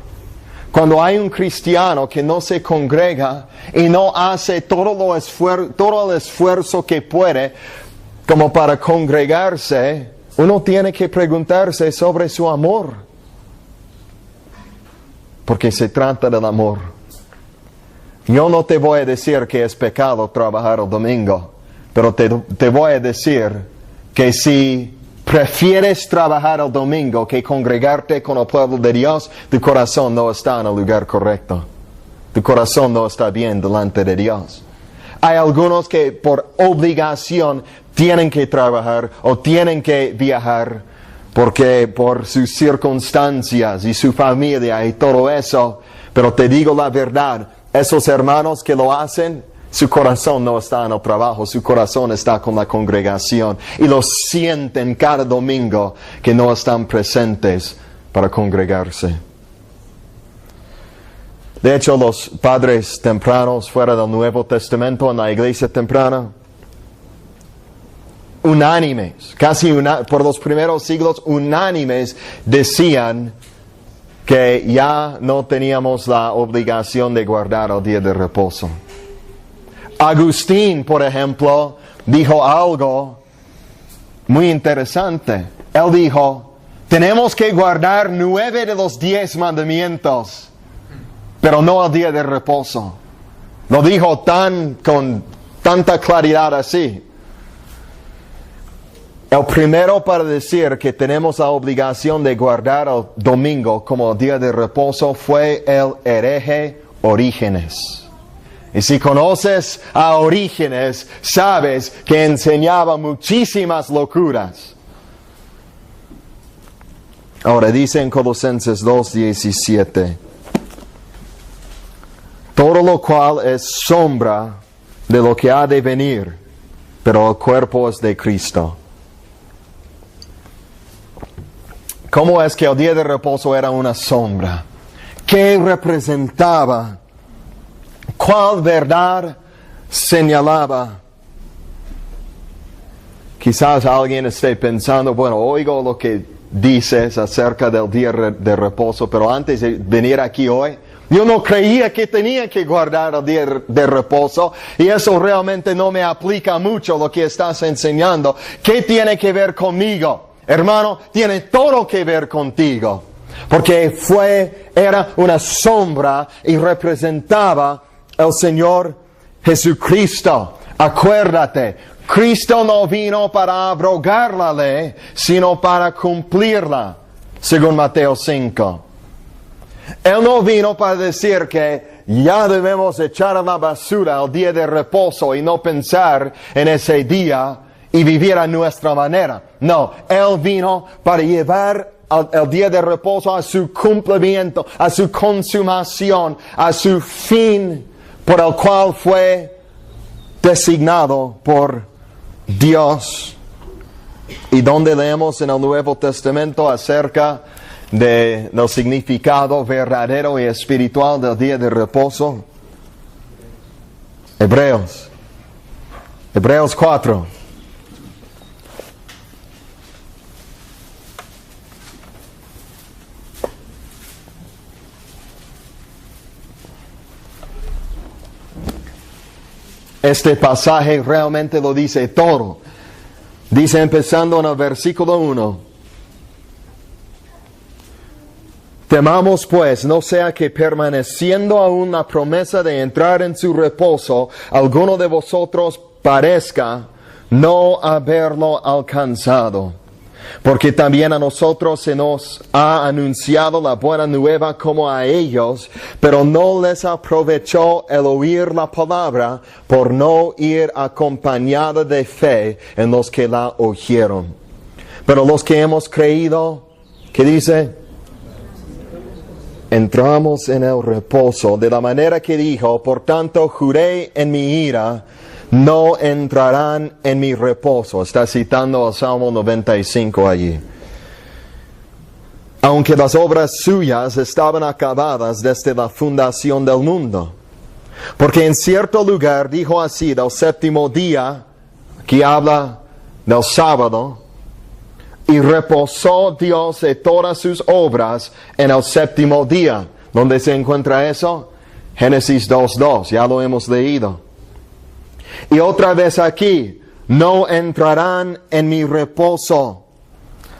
Cuando hay un cristiano que no se congrega y no hace todo el esfuerzo que puede como para congregarse, uno tiene que preguntarse sobre su amor. Porque se trata del amor. Yo no te voy a decir que es pecado trabajar el domingo, pero te voy a decir que si prefieres trabajar el domingo que congregarte con el pueblo de Dios, tu corazón no está en el lugar correcto. Tu corazón no está bien delante de Dios. Hay algunos que por obligación tienen que trabajar o tienen que viajar porque por sus circunstancias y su familia y todo eso. Pero te digo la verdad, esos hermanos que lo hacen, su corazón no está en el trabajo, su corazón está con la congregación. Y lo sienten cada domingo que no están presentes para congregarse. De hecho, los padres tempranos fuera del Nuevo Testamento en la iglesia temprana, unánimes, por los primeros siglos, unánimes decían que ya no teníamos la obligación de guardar el día de reposo. Agustín, por ejemplo, dijo algo muy interesante. Él dijo, tenemos que guardar 9 de los 10 mandamientos, pero no el día de reposo. Lo dijo con tanta claridad así. El primero para decir que tenemos la obligación de guardar el domingo como el día de reposo fue el hereje Orígenes. Y si conoces a Orígenes, sabes que enseñaba muchísimas locuras. Ahora dice en Colosenses 2:17, todo lo cual es sombra de lo que ha de venir, pero el cuerpo es de Cristo. ¿Cómo es que el día de reposo era una sombra? ¿Qué representaba? ¿Cuál verdad señalaba? Quizás alguien esté pensando, bueno, oigo lo que dices acerca del día de reposo, pero antes de venir aquí hoy, yo no creía que tenía que guardar el día de reposo y eso realmente no me aplica mucho lo que estás enseñando. ¿Qué tiene que ver conmigo? Hermano, tiene todo que ver contigo, porque era una sombra y representaba el Señor Jesucristo. Acuérdate, Cristo no vino para abrogar la ley, sino para cumplirla, según Mateo 5. Él no vino para decir que ya debemos echar a la basura el día de reposo y no pensar en ese día y vivir a nuestra manera. No, Él vino para llevar el día de reposo a su cumplimiento, a su consumación, a su fin, por el cual fue designado por Dios. Y donde leemos en el Nuevo Testamento acerca del significado verdadero y espiritual del día de reposo. Hebreos 4. Este pasaje realmente lo dice todo. Dice empezando en el versículo 1. Temamos pues, no sea que permaneciendo aún la promesa de entrar en su reposo, alguno de vosotros parezca no haberlo alcanzado. Porque también a nosotros se nos ha anunciado la buena nueva como a ellos, pero no les aprovechó el oír la palabra por no ir acompañada de fe en los que la oyeron. Pero los que hemos creído, ¿qué dice? Entramos en el reposo, de la manera que dijo, por tanto juré en mi ira, no entrarán en mi reposo. Está citando el Salmo 95 allí. Aunque las obras suyas estaban acabadas desde la fundación del mundo. Porque en cierto lugar dijo así del séptimo día, aquí habla del sábado, y reposó Dios de todas sus obras en el séptimo día. ¿Dónde se encuentra eso? Génesis 2:2, ya lo hemos leído. Y otra vez aquí, no entrarán en mi reposo.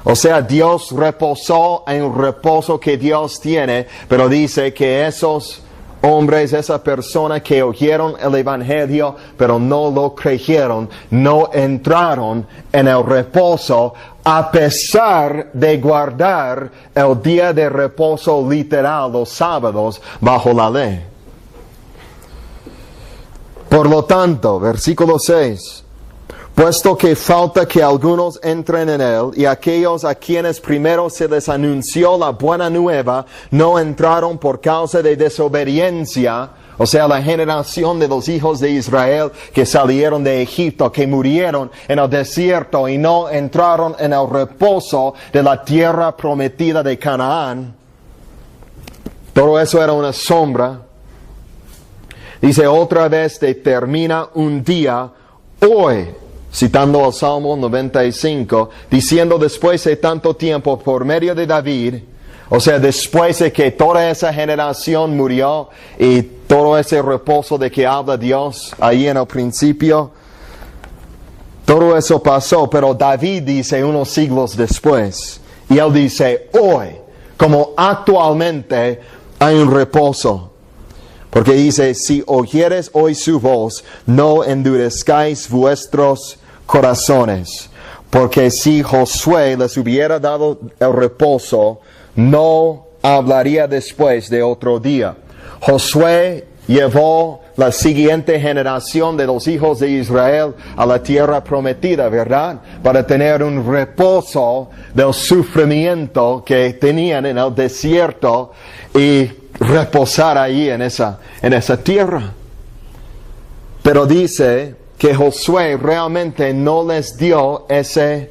O sea, Dios reposó en un reposo que Dios tiene, pero dice que esos hombres, esa persona que oyeron el Evangelio, pero no lo creyeron, no entraron en el reposo, a pesar de guardar el día de reposo literal, los sábados, bajo la ley. Por lo tanto, versículo 6, puesto que falta que algunos entren en él, y aquellos a quienes primero se les anunció la buena nueva, no entraron por causa de desobediencia, o sea, la generación de los hijos de Israel que salieron de Egipto, que murieron en el desierto y no entraron en el reposo de la tierra prometida de Canaán. Todo eso era una sombra. Dice, otra vez determina un día, hoy, citando el Salmo 95, diciendo después de tanto tiempo por medio de David, o sea, después de que toda esa generación murió y todo ese reposo de que habla Dios ahí en el principio, todo eso pasó, pero David dice unos siglos después, y él dice hoy, como actualmente hay un reposo. Porque dice, si oyeres hoy su voz, no endurezcáis vuestros corazones. Porque si Josué les hubiera dado el reposo, no hablaría después de otro día. Josué llevó la siguiente generación de los hijos de Israel a la tierra prometida, ¿verdad? Para tener un reposo del sufrimiento que tenían en el desierto y reposar ahí en esa tierra. Pero dice que Josué realmente no les dio ese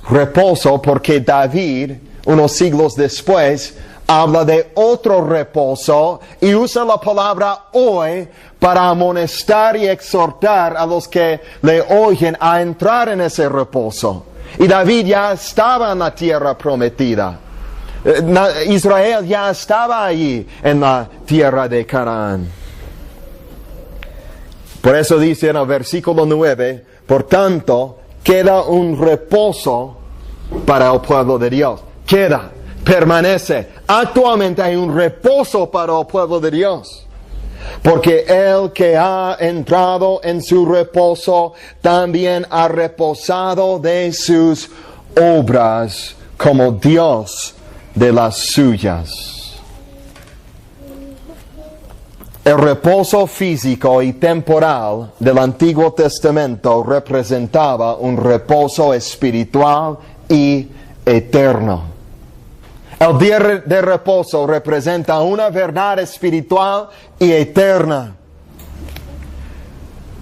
reposo porque David, unos siglos después, habla de otro reposo y usa la palabra hoy para amonestar y exhortar a los que le oyen a entrar en ese reposo. Y David ya estaba en la tierra prometida. Israel ya estaba allí en la tierra de Canaán. Por eso dice en el versículo 9, por tanto, queda un reposo para el pueblo de Dios. Queda, permanece. Actualmente hay un reposo para el pueblo de Dios. Porque el que ha entrado en su reposo también ha reposado de sus obras como Dios de las suyas. El reposo físico y temporal del Antiguo Testamento representaba un reposo espiritual y eterno. El día de reposo representa una verdad espiritual y eterna.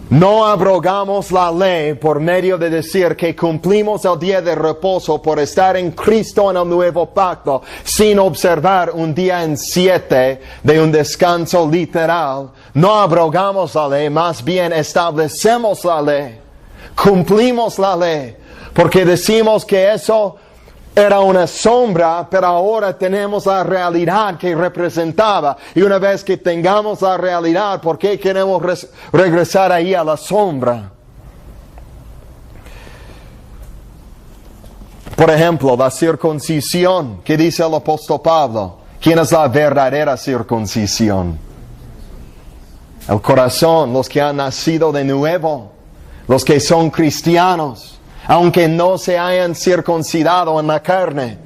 No abrogamos la ley por medio de decir que cumplimos el día de reposo por estar en Cristo en el nuevo pacto, sin observar un día en 7 de un descanso literal. No abrogamos la ley, más bien establecemos la ley, cumplimos la ley, porque decimos que eso era una sombra, pero ahora tenemos la realidad que representaba. Y una vez que tengamos la realidad, ¿por qué queremos regresar ahí a la sombra? Por ejemplo, la circuncisión. ¿Qué dice el apóstol Pablo? ¿Quién es la verdadera circuncisión? El corazón, los que han nacido de nuevo, los que son cristianos. Aunque no se hayan circuncidado en la carne,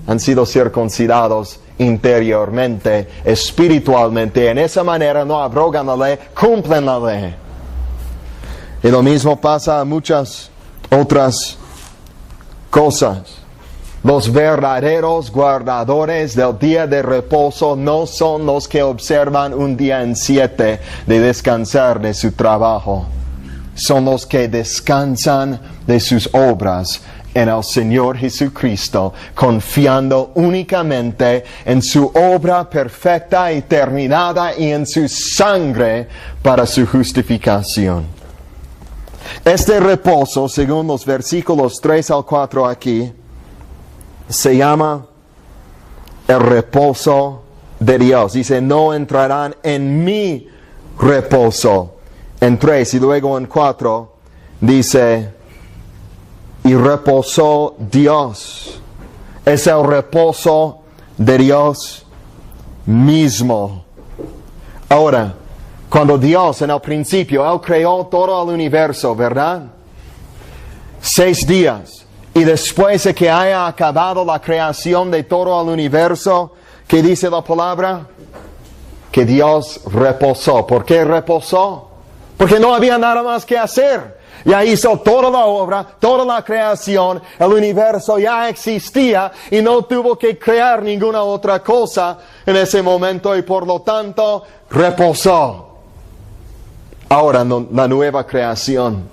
han sido circuncidados interiormente, espiritualmente. En esa manera no abrogan la ley, cumplen la ley. Y lo mismo pasa a muchas otras cosas. Los verdaderos guardadores del día de reposo no son los que observan un día en 7 de descansar de su trabajo. Son los que descansan de sus obras en el Señor Jesucristo, confiando únicamente en su obra perfecta y terminada y en su sangre para su justificación. Este reposo, según los versículos 3 al 4 aquí, se llama el reposo de Dios. Dice, no entrarán en mi reposo. En 3 y luego en 4 dice, y reposó Dios. Es el reposo de Dios mismo. Ahora, cuando Dios en el principio, Él creó todo el universo, ¿verdad? 6 días. Y después de que haya acabado la creación de todo el universo, ¿qué dice la palabra? Que Dios reposó. ¿Por qué reposó? Porque no había nada más que hacer. Ya hizo toda la obra, toda la creación, el universo ya existía y no tuvo que crear ninguna otra cosa en ese momento y por lo tanto reposó. Ahora la nueva creación.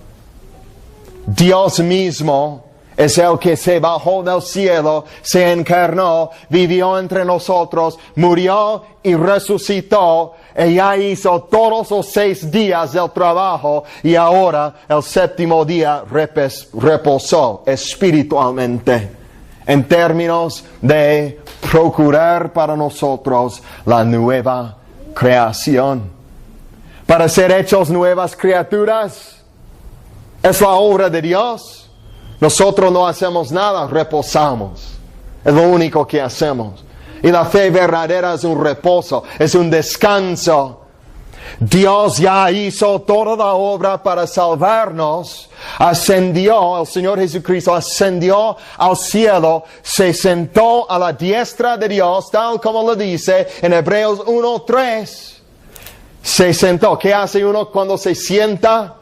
Dios mismo es el que se bajó del cielo, se encarnó, vivió entre nosotros, murió y resucitó. Ella hizo todos los 6 días del trabajo y ahora el 7º día reposó espiritualmente. En términos de procurar para nosotros la nueva creación. Para ser hechos nuevas criaturas. Es la obra de Dios. Nosotros no hacemos nada, reposamos. Es lo único que hacemos. Y la fe verdadera es un reposo, es un descanso. Dios ya hizo toda la obra para salvarnos. Ascendió, el Señor Jesucristo ascendió al cielo, se sentó a la diestra de Dios, tal como lo dice en Hebreos 1:3. Se sentó. ¿Qué hace uno cuando se sienta?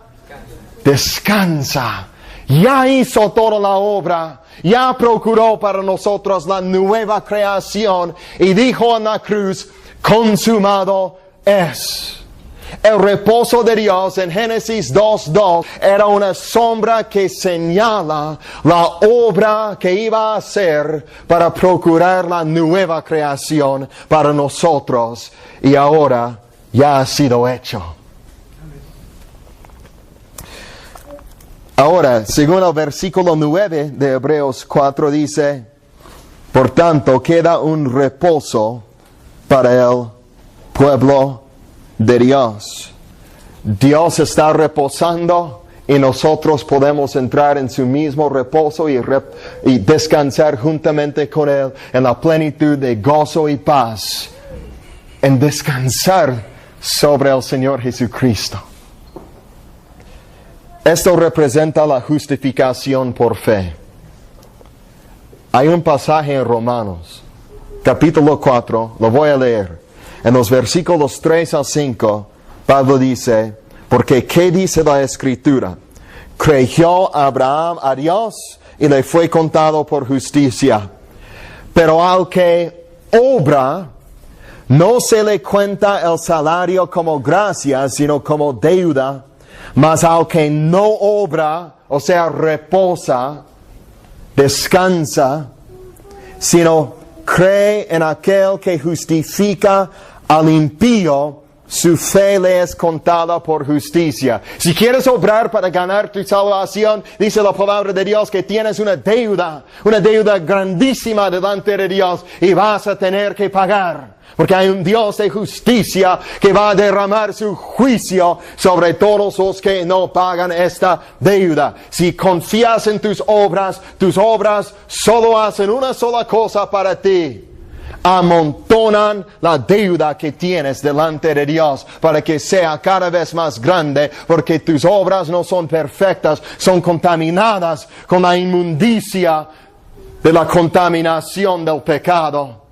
Descansa. Ya hizo toda la obra, ya procuró para nosotros la nueva creación y dijo en la cruz, consumado es. El reposo de Dios en Génesis 2:2 era una sombra que señala la obra que iba a hacer para procurar la nueva creación para nosotros y ahora ya ha sido hecho. Ahora, según el versículo 9 de Hebreos 4 dice, por tanto queda un reposo para el pueblo de Dios. Dios está reposando y nosotros podemos entrar en su mismo reposo y descansar juntamente con Él en la plenitud de gozo y paz. En descansar sobre el Señor Jesucristo. Esto representa la justificación por fe. Hay un pasaje en Romanos, capítulo 4, lo voy a leer. En los versículos 3 al 5, Pablo dice, porque ¿qué dice la Escritura? Creyó Abraham a Dios y le fue contado por justicia. Pero al que obra, no se le cuenta el salario como gracia, sino como deuda. Mas al que no obra, o sea, reposa, descansa, sino cree en aquel que justifica al impío, su fe le es contada por justicia. Si quieres obrar para ganar tu salvación, dice la palabra de Dios que tienes una deuda grandísima delante de Dios y vas a tener que pagar. Porque hay un Dios de justicia que va a derramar su juicio sobre todos los que no pagan esta deuda. Si confías en tus obras solo hacen una sola cosa para ti. Amontonan la deuda que tienes delante de Dios para que sea cada vez más grande, porque tus obras no son perfectas, son contaminadas con la inmundicia de la contaminación del pecado.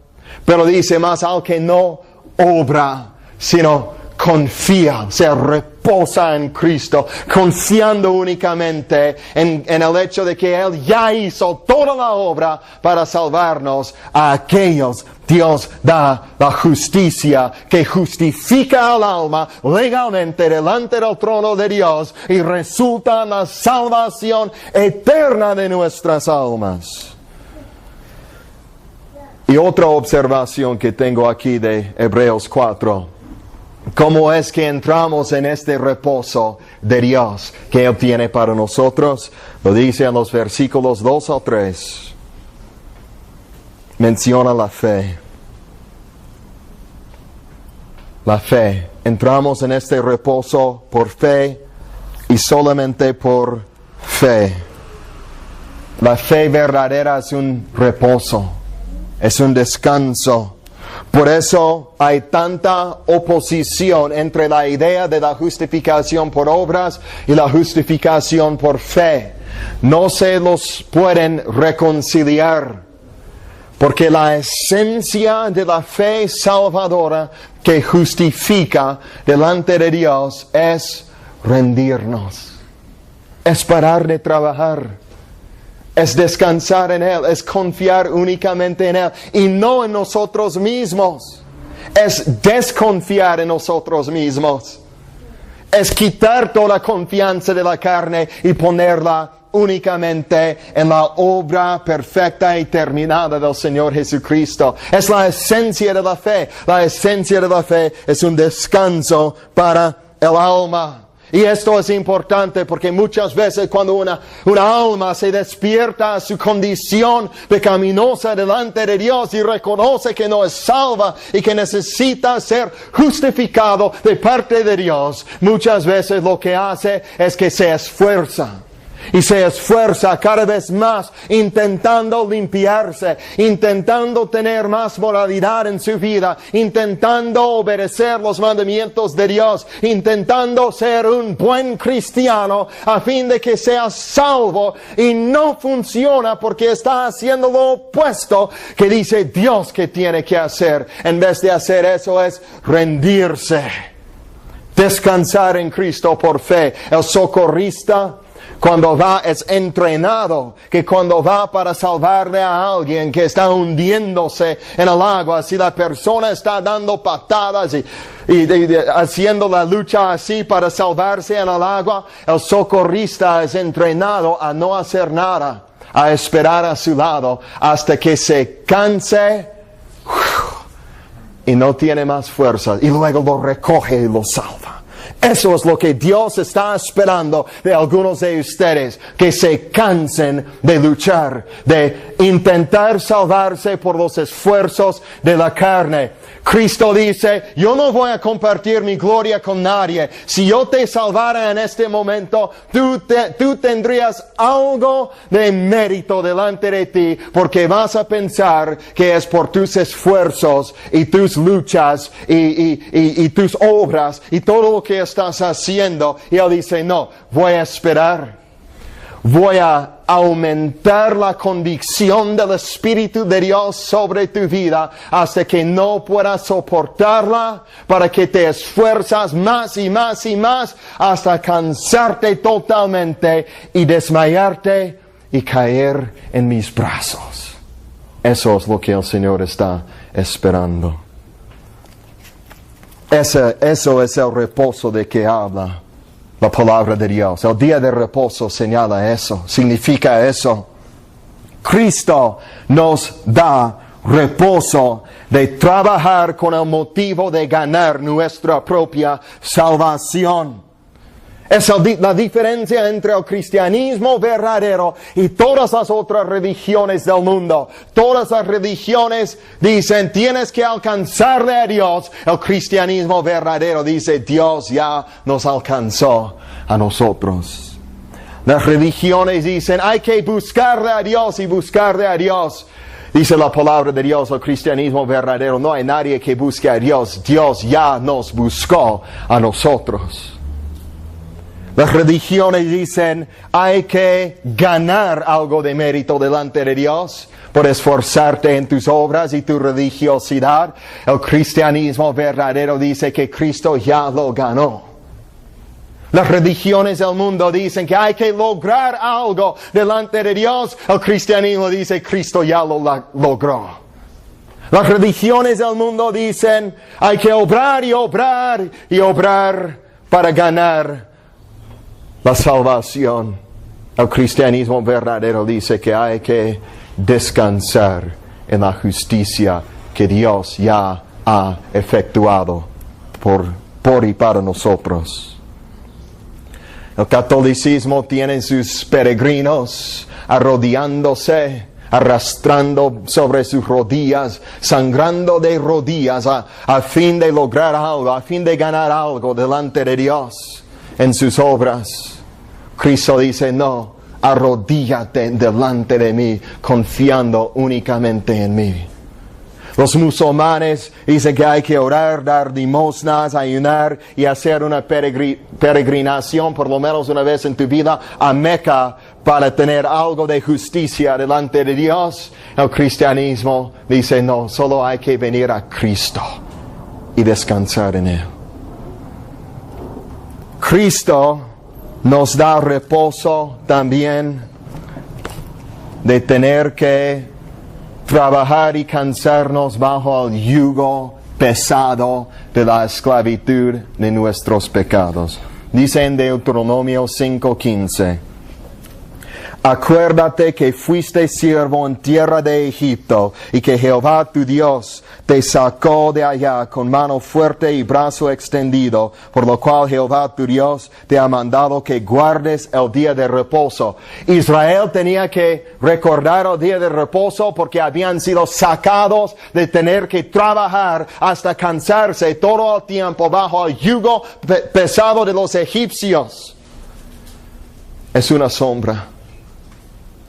Pero dice más al que no obra, sino confía, se reposa en Cristo, confiando únicamente en el hecho de que Él ya hizo toda la obra para salvarnos a aquellos. Dios da la justicia que justifica al alma legalmente delante del trono de Dios y resulta en la salvación eterna de nuestras almas. Y otra observación que tengo aquí de Hebreos 4. ¿Cómo es que entramos en este reposo de Dios que Él tiene para nosotros? Lo dice en los versículos 2 al 3. Menciona la fe. La fe. Entramos en este reposo por fe y solamente por fe. La fe verdadera es un reposo, es un descanso. Por eso hay tanta oposición entre la idea de la justificación por obras y la justificación por fe. No se los pueden reconciliar, porque la esencia de la fe salvadora que justifica delante de Dios es rendirnos, es parar de trabajar, es descansar en Él, es confiar únicamente en Él y no en nosotros mismos. Es desconfiar en nosotros mismos. Es quitar toda confianza de la carne y ponerla únicamente en la obra perfecta y terminada del Señor Jesucristo. Es la esencia de la fe. La esencia de la fe es un descanso para el alma. Y esto es importante porque muchas veces cuando una alma se despierta a su condición pecaminosa delante de Dios y reconoce que no es salva y que necesita ser justificado de parte de Dios, muchas veces lo que hace es que se esfuerza. Y se esfuerza cada vez más intentando limpiarse, intentando tener más moralidad en su vida, intentando obedecer los mandamientos de Dios, intentando ser un buen cristiano a fin de que sea salvo, y no funciona porque está haciendo lo opuesto que dice Dios que tiene que hacer. En vez de hacer eso es rendirse, descansar en Cristo por fe. El socorrista, cuando va, es entrenado, que cuando va para salvarle a alguien que está hundiéndose en el agua, si la persona está dando patadas y haciendo la lucha así para salvarse en el agua, el socorrista es entrenado a no hacer nada, a esperar a su lado hasta que se canse y no tiene más fuerza, y luego lo recoge y lo salva. Eso es lo que Dios está esperando de algunos de ustedes, que se cansen de luchar, de intentar salvarse por los esfuerzos de la carne. Cristo dice, yo no voy a compartir mi gloria con nadie. Si yo te salvara en este momento, tú tendrías algo de mérito delante de ti, porque vas a pensar que es por tus esfuerzos y tus luchas y tus obras y todo lo que estás haciendo. Y Él dice, no, voy a esperar. Voy a aumentar la convicción del Espíritu de Dios sobre tu vida hasta que no puedas soportarla, para que te esfuerzas más y más y más hasta cansarte totalmente y desmayarte y caer en mis brazos. Eso es lo que el Señor está esperando. Eso es el reposo de que habla la palabra de Dios. El día de reposo señala eso, significa eso. Cristo nos da reposo de trabajar con el motivo de ganar nuestra propia salvación. Es la diferencia entre el cristianismo verdadero y todas las otras religiones del mundo. Todas las religiones dicen, tienes que alcanzarle a Dios. El cristianismo verdadero dice, Dios ya nos alcanzó a nosotros. Las religiones dicen, hay que buscarle a Dios y buscarle a Dios. Dice la palabra de Dios, el cristianismo verdadero, no hay nadie que busque a Dios. Dios ya nos buscó a nosotros. Las religiones dicen, hay que ganar algo de mérito delante de Dios por esforzarte en tus obras y tu religiosidad. El cristianismo verdadero dice que Cristo ya lo ganó. Las religiones del mundo dicen que hay que lograr algo delante de Dios. El cristianismo dice, Cristo ya lo logró. Las religiones del mundo dicen, hay que obrar y obrar y obrar para ganar la salvación. El cristianismo verdadero dice que hay que descansar en la justicia que Dios ya ha efectuado por por y para nosotros. El catolicismo tiene sus peregrinos arrodillándose, arrastrando sobre sus rodillas, sangrando de rodillas a fin de lograr algo, a fin de ganar algo delante de Dios en sus obras. Cristo dice, no, arrodíllate delante de mí, confiando únicamente en mí. Los musulmanes dicen que hay que orar, dar limosnas, ayunar y hacer una peregrinación por lo menos una vez en tu vida a Meca para tener algo de justicia delante de Dios. El cristianismo dice, no, solo hay que venir a Cristo y descansar en Él. Cristo nos da reposo también de tener que trabajar y cansarnos bajo el yugo pesado de la esclavitud de nuestros pecados. Dice en Deuteronomio 5:15, acuérdate que fuiste siervo en tierra de Egipto y que Jehová tu Dios te sacó de allá con mano fuerte y brazo extendido, por lo cual Jehová tu Dios te ha mandado que guardes el día de reposo. Israel tenía que recordar el día de reposo porque habían sido sacados de tener que trabajar hasta cansarse todo el tiempo bajo el yugo pesado de los egipcios. Es una sombra.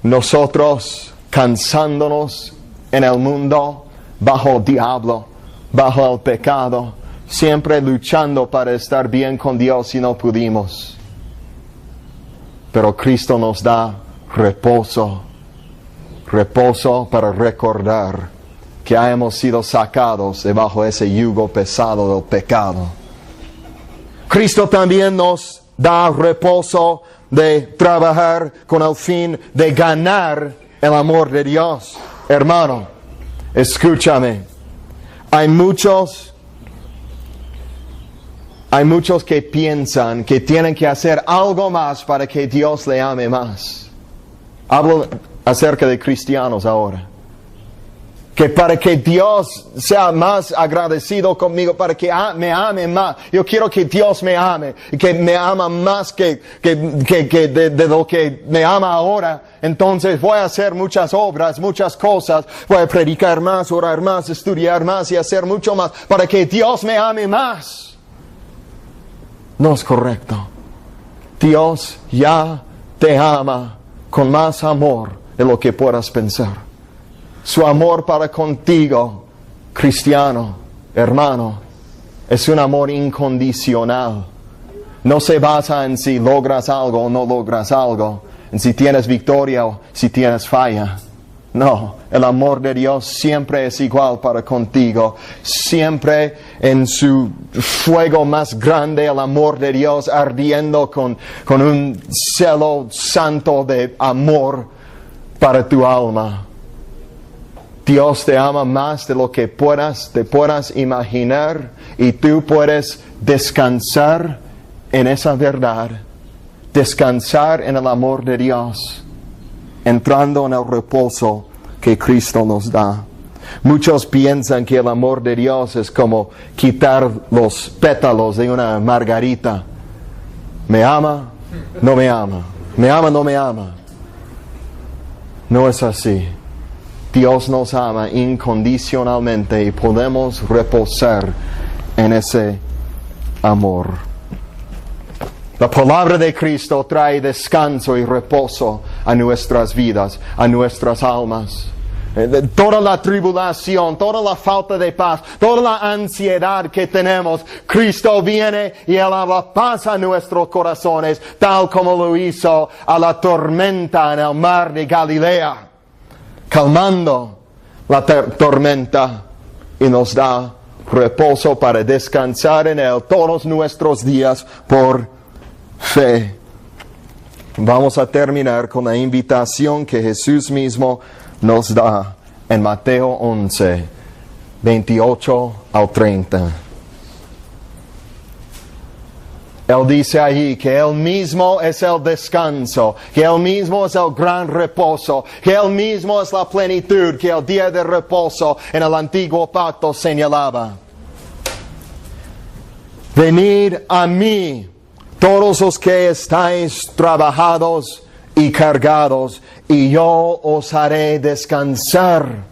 Nosotros cansándonos en el mundo, bajo el diablo, bajo el pecado, siempre luchando para estar bien con Dios y no pudimos. Pero Cristo nos da reposo para recordar que hemos sido sacados debajo de ese yugo pesado del pecado. Cristo también nos da reposo de trabajar con el fin de ganar el amor de Dios. Hermano, escúchame. Hay muchos que piensan que tienen que hacer algo más para que Dios le ame más. Hablo acerca de cristianos ahora. Que para que Dios sea más agradecido conmigo, para que me ame más. Yo quiero que Dios me ame, y que me ama más que de lo que me ama ahora. Entonces voy a hacer muchas obras, muchas cosas. Voy a predicar más, orar más, estudiar más y hacer mucho más para que Dios me ame más. No es correcto. Dios ya te ama con más amor de lo que puedas pensar. Su amor para contigo, cristiano, hermano, es un amor incondicional. No se basa en si logras algo o no logras algo, en si tienes victoria o si tienes falla. No, el amor de Dios siempre es igual para contigo. Siempre en su fuego más grande, el amor de Dios ardiendo con un celo santo de amor para tu alma. Dios te ama más de lo que te puedas imaginar, y tú puedes descansar en esa verdad, descansar en el amor de Dios, entrando en el reposo que Cristo nos da. Muchos piensan que el amor de Dios es como quitar los pétalos de una margarita. ¿Me ama? No me ama. ¿Me ama? No me ama. No es así. Dios nos ama incondicionalmente y podemos reposar en ese amor. La palabra de Cristo trae descanso y reposo a nuestras vidas, a nuestras almas. Toda la tribulación, toda la falta de paz, toda la ansiedad que tenemos, Cristo viene y Él habla paz a nuestros corazones, tal como lo hizo a la tormenta en el mar de Galilea, calmando la tormenta, y nos da reposo para descansar en Él todos nuestros días por fe. Vamos a terminar con la invitación que Jesús mismo nos da en Mateo 11, 28 al 30. Él dice allí que Él mismo es el descanso, que Él mismo es el gran reposo, que Él mismo es la plenitud que el día de reposo en el antiguo pacto señalaba. venid a mí, todos los que estáis trabajados y cargados, y yo os haré descansar.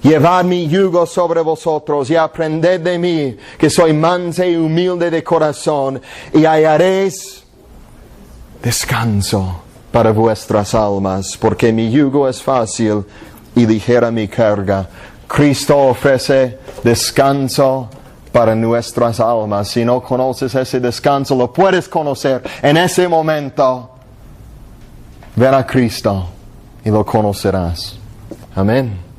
Llevad mi yugo sobre vosotros y aprended de mí, que soy manso y humilde de corazón, y hallaréis descanso para vuestras almas, porque mi yugo es fácil y ligera mi carga. Cristo ofrece descanso para nuestras almas. Si no conoces ese descanso, lo puedes conocer en ese momento. Ven a Cristo y lo conocerás. Amén.